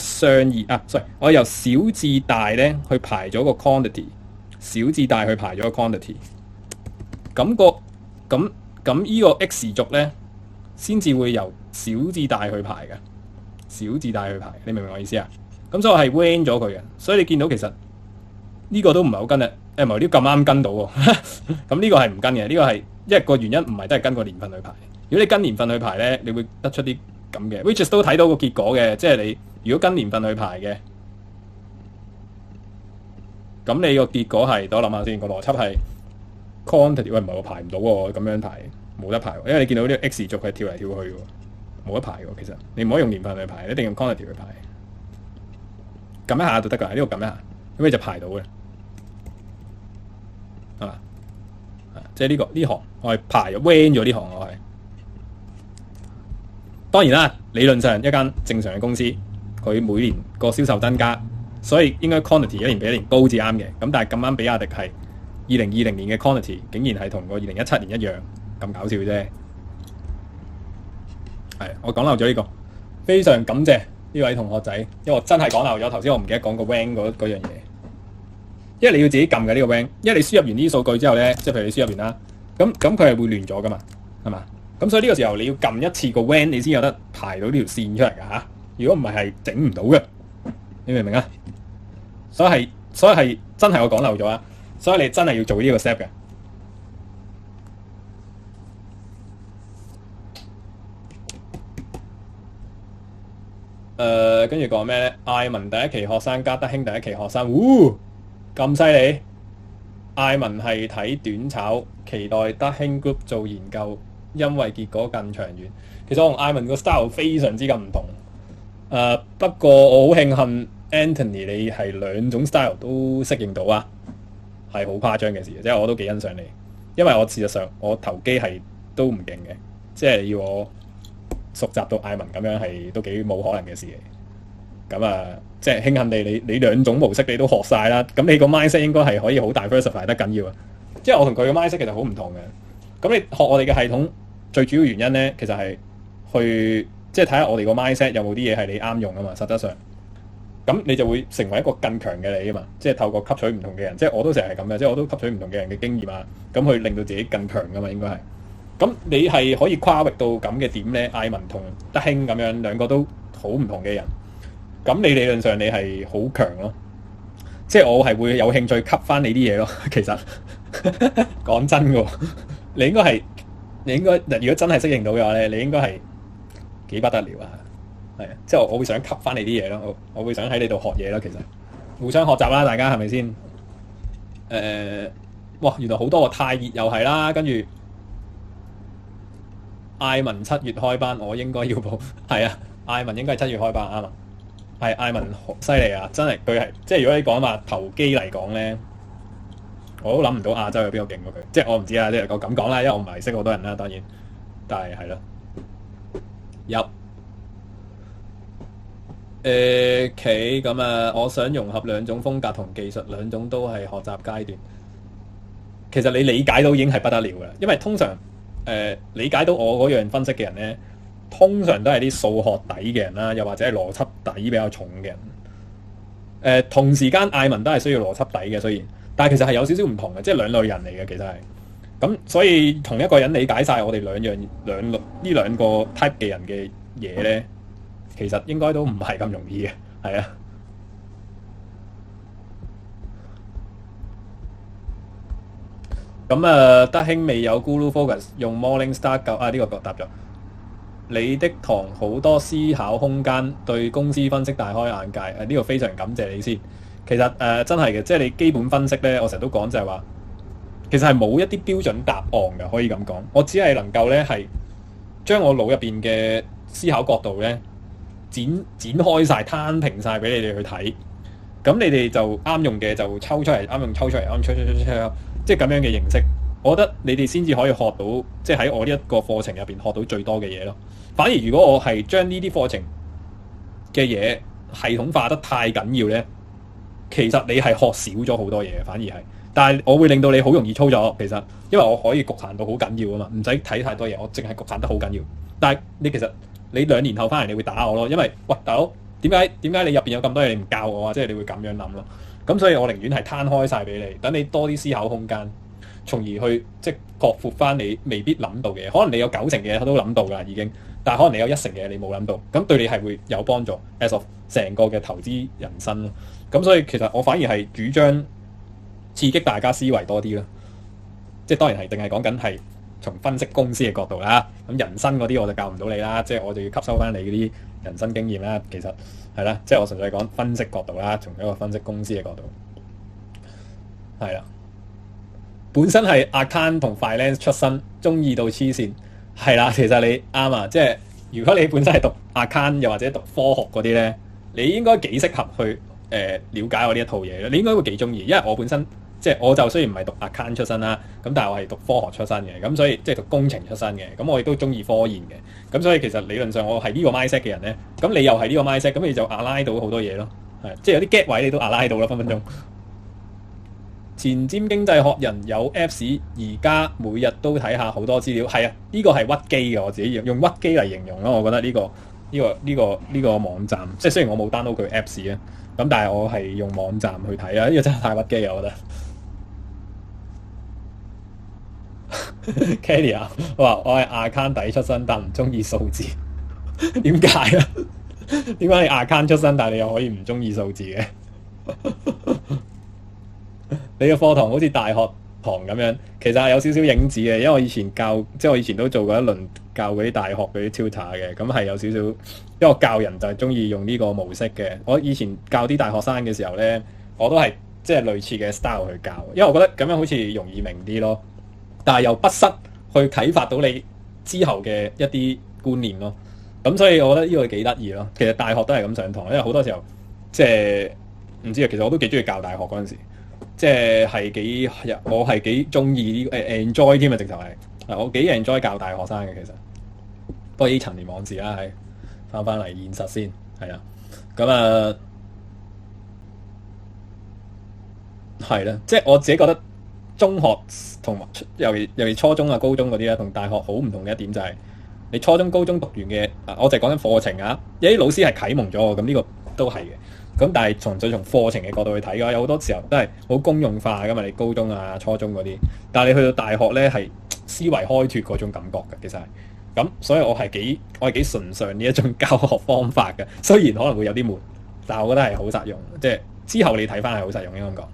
我係由小至大咧去排咗個 quantity， 小至大去排咗個 quantity。咁呢個 X 軸咧，先至會由小至大去排嘅，小至大去排。你明唔明我意思啊？咁所以我係 rank 咗佢嘅，所以你見到其實呢個都唔係好跟啊。唔係呢咁啱跟到喎，咁呢個係唔跟嘅。呢個係因為個原因唔係都係跟個年份去排。如果你跟年份去排咧，你會得出啲咁嘅 which 都睇到個結果嘅。即係你如果跟年份去排嘅，咁你個結果係，等我諗下先，個邏輯係 quantity。喂，唔係我排唔到喎，咁樣排冇得排喎，因為你見到呢個 X 軸係跳嚟跳去喎，冇得排喎。其實你唔可以用年份去排，一定用 quantity 去排。撳一下就得㗎，呢個撳一下，咁你就排到嘅。係嘛？即係呢行我係排咗 rank 咗呢行，我係當然啦。理論上一間正常嘅公司，佢每年個銷售增加，所以應該 quantity 一年比一年高至啱嘅。咁但係咁啱比亞迪係2020年嘅 quantity 竟然係同個2017年一樣，咁搞笑啫。係我講漏咗呢個，非常感謝呢位同學仔，因為我真係講漏咗頭先，我唔記得講個 rank 嗰樣嘢。因為你要自己撳嘅呢個 rank，因為你輸入完呢啲數據之後咧，即係譬如你輸入完啦，咁佢係會亂咗噶嘛，係嘛？咁所以呢個時候你要撳一次個 rank，你先有得排到呢條線出嚟噶嚇。如果唔係整唔到嘅，你明唔明啊？所以係真係我講漏咗啊！所以你真係要做呢個 step 嘅。跟住講咩咧？艾文第一期學生加德興第一期學生，咁犀利！艾文係睇短炒，期待德興 group 做研究，因為結果更長遠。其實我同艾文個 style 非常之咁唔同。不過我好慶幸 Anthony 你係兩種 style 都適應到啊，係好誇張嘅事，即係我都幾欣賞你。因為我事實上我投機係都唔勁嘅，即係要我熟習到艾文咁樣係都幾冇可能嘅事嚟。咁即係慶幸地你兩種模式你都學晒啦。咁你個 mindset 應該係可以好 diversify 得緊要啊。即係我同佢嘅 mindset 其實好唔同嘅。咁你學我哋嘅系統最主要原因咧，其實係去即係睇下我哋個 mindset 有冇啲嘢係你啱用啊嘛。實質上，咁你就會成為一個更強嘅你啊嘛。即係透過吸取唔同嘅人，即係我都成日係咁嘅，即係我都吸取唔同嘅人嘅經驗啊，咁去令到自己更強噶嘛。應該係。咁你係可以跨域到咁嘅點咧？艾文同德興咁樣兩個都好唔同嘅人，咁你理論上你係好強咯。即係我係會有興趣吸翻你啲嘢咯。其實講真嘅，你應該如果真係適應到嘅話咧，你應該係幾不得了啊！係啊，即係我會想吸翻你啲嘢咯，我會想喺你度學嘢咯。其實互相學習啦，大家係咪先？哇！原來好多個太熱又係啦，跟住。艾文7月開班，我應該要報。係啊，艾文應該係7月開班啱啊。係艾文好犀利啊，真係佢係即係如果你講話投機嚟講咧，我都諗唔到亞洲有邊個勁過佢。即係我唔知啊，即係我咁講啦，因為我唔係識好多人啦，當然。但係係咯，企咁啊！我想融合兩種風格同技術，兩種都係學習階段。其實你理解到已經係不得了㗎啦，因為通常。理解到我嗰樣分析嘅人咧，通常都係啲數學底嘅人啦，又或者係邏輯底比較重嘅人。同時間艾文都係需要邏輯底嘅，雖然，但係其實係有少少唔同嘅，即係兩類人嚟嘅，其實係。咁所以同一個人理解晒我哋呢兩個 type 嘅人嘅嘢咧，其實應該都唔係咁容易嘅，係啊。咁德興未有 Guru Focus 用 Morningstar 夠啊！呢個答咗。你的堂好多思考空間，對公司分析大開眼界。呢個非常感謝你先。其實真係嘅，即係你基本分析咧，我成日都講就係話，其實係冇一啲標準答案嘅，可以咁講。我只係能夠咧係將我腦入邊嘅思考角度咧展開晒、攤平晒俾你哋去睇。咁你哋就啱用嘅就抽出嚟，啱用抽出嚟，啱抽。即係咁樣嘅形式，我覺得你哋先至可以學到，即係喺我呢一個課程入邊學到最多嘅嘢咯。反而如果我係將呢啲課程嘅嘢系統化得太緊要咧，其實你係學少咗好多嘢，反而係。但係我會令到你好容易操作，其實因為我可以局限到好緊要啊嘛，唔使睇太多嘢，我淨係局限得好緊要。但係其實你2年後翻嚟，你會打我咯，因為喂大佬點解你入邊有咁多嘢你唔教我啊？即係你會咁樣諗咯。咁所以我寧願係攤開晒俾你，等你多啲思考空間，從而去即係擴闊翻你未必諗到嘅嘢。可能你有90%嘅嘢都諗到㗎已經，但係可能你有1成嘅嘢你冇諗到，咁對你係會有幫助。as of 成個嘅投資人生咯。咁所以其實我反而係主張刺激大家思維多啲咯。即係當然係，定係講緊係從分析公司嘅角度啦。咁人生嗰啲我就教唔到你啦，即係我就要吸收翻你嗰啲人生經驗啦。其實係啦，即係我純粹講分析角度啦，從一個分析公司嘅角度係啦。本身係 account 同 finance 出身，中意到黐線係啦。其實你啱啊，即係如果你本身係讀 account 又或者讀科學嗰啲咧，你應該幾適合去了解我呢一套嘢。你應該會幾中意，因為我本身。即係我就雖然唔係讀 account 出身啦，咁但係我係讀科學出身嘅，咁所以即係讀工程出身嘅，咁我亦都中意科研嘅，咁所以其實理論上我係呢個 mindset 嘅人咧，咁你又係呢個 mindset，咁你就 align 到好多嘢咯，係即係有啲 get 位你都 align 到啦，分分鐘。前瞻經濟學人有 Apps， 而家每日都睇下好多資料，係啊，呢個係屈機嘅，我自己用屈機嚟形容咯，我覺得呢個網站，即係雖然我冇 download 佢 Apps 啊，咁但係我係用網站去睇啊，呢個真係太屈機啊，我覺得。Kelly 啊，我係 account 底出身，但唔中意數字，點解啊？點解你 account 出身，但係你又可以唔中意數字嘅？你個課堂好似大學堂咁樣，其實係有少少影子嘅，因為我以前即係我以前都做過一輪教嗰啲大學嗰啲 tutor 嘅，咁係有少少，因為我教人就係中意用呢個模式嘅。我以前教啲大學生嘅時候咧，我都係即係類似嘅 style 去教，因為我覺得咁樣好似容易明啲咯。但係又不失去啟發到你之後嘅一啲觀念咯，咁所以我覺得呢個幾得意咯。其實大學都係咁上堂，因為好多時候即係唔知啊。其實我都幾中意教大學嗰陣時，即係我係幾中意呢個enjoy 添啊，直頭係我幾 enjoy 教大學生嘅。其實不過呢陳年往事啦，係翻嚟現實先係啦。咁係啦，即係我自己覺得。中學同尤其初中啊、高中嗰啲咧，同大學好唔同嘅一點就係、你初中、高中讀完嘅，我就係講緊課程啊，有啲老師係啟蒙咗我，咁呢個都係嘅。咁但係從課程嘅角度去睇嘅話，有好多時候都係好公用化噶嘛，你高中啊、初中嗰啲，但係你去到大學咧係思維開拓嗰種感覺嘅，其實係咁，所以我係幾崇尚呢一種教學方法嘅，雖然可能會有啲悶，但係我覺得係好實用，即係之後你睇翻係好實用應該咁講。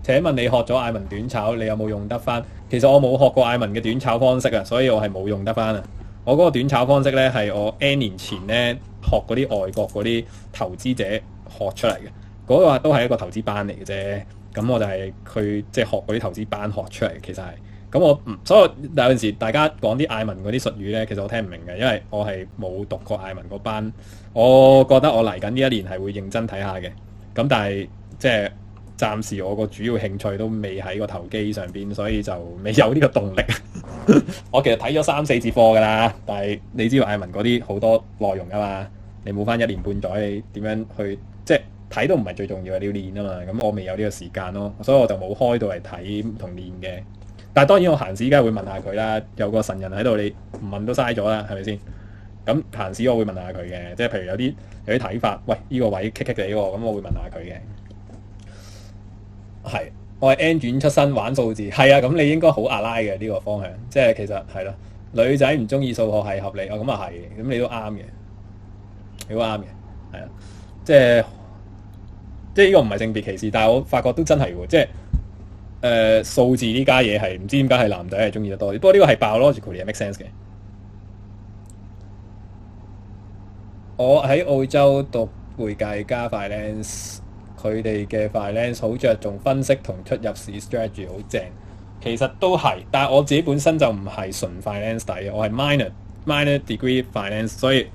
請問你學咗艾文短炒，你有冇用得翻？其實我冇學過艾文嘅短炒方式啊，所以我係冇用得翻啊。我嗰個短炒方式咧係我 N 年前咧學嗰啲外國嗰啲投資者學出嚟嘅，嗰個都係一個投資班嚟嘅啫。咁我就係佢即係學嗰啲投資班學出嚟，其實係咁我所以有陣時大家講啲艾文嗰啲術語咧，其實我聽唔明嘅，因為我係冇讀過艾文嗰班。我覺得我嚟緊呢一年係會認真睇下嘅，咁但係即係。暫時我個主要興趣都未喺個投機上邊，所以就未有呢個動力。我其實睇咗3-4節課㗎啦，但係你知道艾文嗰啲好多內容㗎嘛，你冇翻1年半載，你點樣去即係睇都唔係最重要嘅，你要練啊嘛。咁我未有呢個時間咯，所以我就冇開到嚟睇同練嘅。但係當然我閒時梗係會問下佢啦，有個神人喺度，你唔問都嘥咗啦，係咪先？咁閒時我會問下佢嘅，即係譬如有啲睇法，喂呢個位棘棘地喎，咁我會問下佢嘅。係，我係 N 轉出身玩數字，係啊，咁你應該好阿拉嘅呢個方向，即係其實係咯，女仔唔中意數學係合理，咁啊係，咁你都啱嘅，你都啱嘅，係啊，即係呢個唔係性別歧視，但係我發覺都真係喎，即係數字呢家嘢係唔知點解係男仔係中意得多啲，不過呢個係 biologically make sense 嘅。我喺澳洲讀會計加 finance。佢哋嘅 finance 好着重分析同出入市 strategy 好正，其實都係，但係我自己本身就唔係純 finance 底嘅，我係 minor degree finance，所以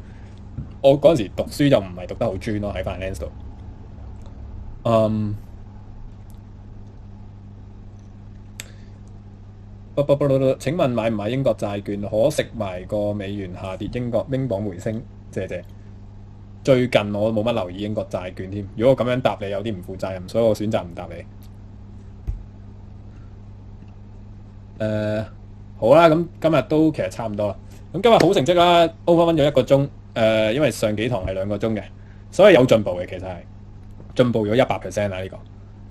我嗰陣時讀書就唔係讀得好專咯喺 finance 度。請問買唔買英國債券？可食埋個美元下跌，英鎊回升？謝謝。最近我冇乜留意英國債券添，如果我咁樣答你有啲唔負責任，所以我選擇唔答你。好啦，咁今日都其實差唔多啦。咁今日好成績啦，over 咗1個鐘。因為上幾堂係2個鐘嘅，所以有進步嘅，其實係進步咗100% 啦呢個。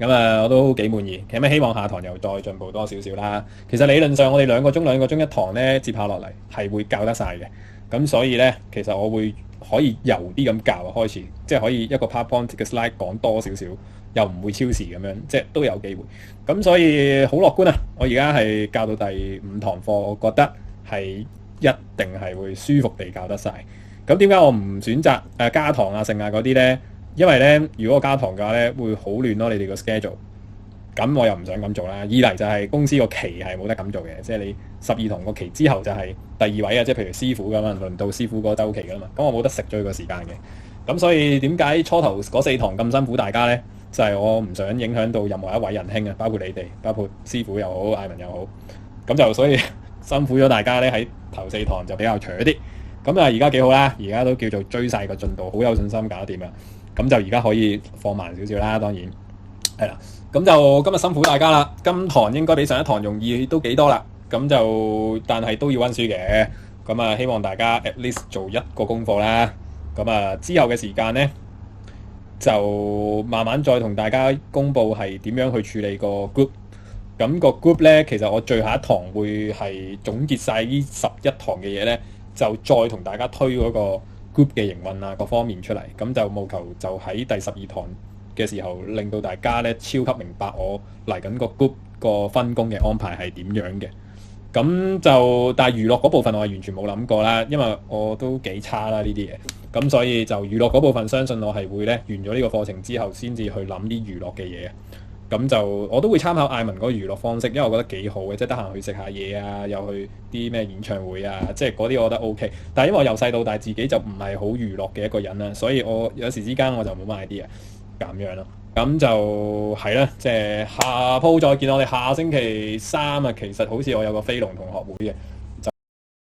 咁我都幾滿意。其實希望下堂又再進步多少少啦。其實理論上我哋2個鐘一堂咧，接下落嚟係會教得晒嘅。咁所以咧，其實我會可以由啲咁教開始，即係可以一個 PowerPoint 嘅 slide 講多少少，又唔會超時咁樣，即係都有機會。咁所以好樂觀啊！我而家係教到第5堂課，我覺得係一定係會舒服地教得晒。咁點解我唔選擇加堂啊、剩啊嗰啲咧？因為咧，如果我加堂嘅話咧，會好亂咯，你哋個 schedule。咁我又唔想咁做啦。二嚟就係公司個期係冇得咁做嘅，即係你12堂個期之後就係第2位啊，即係譬如師傅咁樣輪到師傅嗰週期噶啦嘛。咁我冇得食咗佢個時間嘅。咁所以點解初頭嗰4堂咁辛苦大家咧？就係我唔想影響到任何一位仁兄啊，包括你哋，包括師傅又好，艾文又好。咁就所以辛苦咗大家咧，喺頭4堂就比較長啲。咁而家幾好啦，而家都叫做追晒個進度，好有信心搞掂啦。咁就而家可以放慢少少啦，當然係啦。咁就今日辛苦大家啦，今堂應該比上一堂容易都幾多啦。咁就但係都要溫書嘅。咁希望大家 at least 做1個功課啦。咁之後嘅時間呢，就慢慢再同大家公佈係點樣去處理個 group。咁個 group 呢，其實我最後一堂會係總結晒呢11堂嘅嘢呢，就再同大家推嗰個 group 嘅營運啊各方面出嚟。咁就務求就喺第12堂嘅時候，令到大家咧超級明白我嚟緊個 group 個分工嘅安排係點樣嘅。咁就但係娛樂嗰部分我係完全冇諗過啦，因為我都幾差啦呢啲嘢。咁所以就娛樂嗰部分，相信我係會咧完咗呢個課程之後，先至去諗啲娛樂嘅嘢。咁就我都會參考艾文嗰個娛樂方式，因為我覺得幾好嘅，即係得閒去食下嘢啊，又去啲咩演唱會啊，即係嗰啲我覺得 OK。但係因為我由細到大自己就唔係好娛樂嘅一個人啦，所以我有時之間我就冇乜 idea。咁樣咯，咁就係啦，即係下鋪再見。我哋下星期3啊，其實好似我有個飛龍同學會嘅，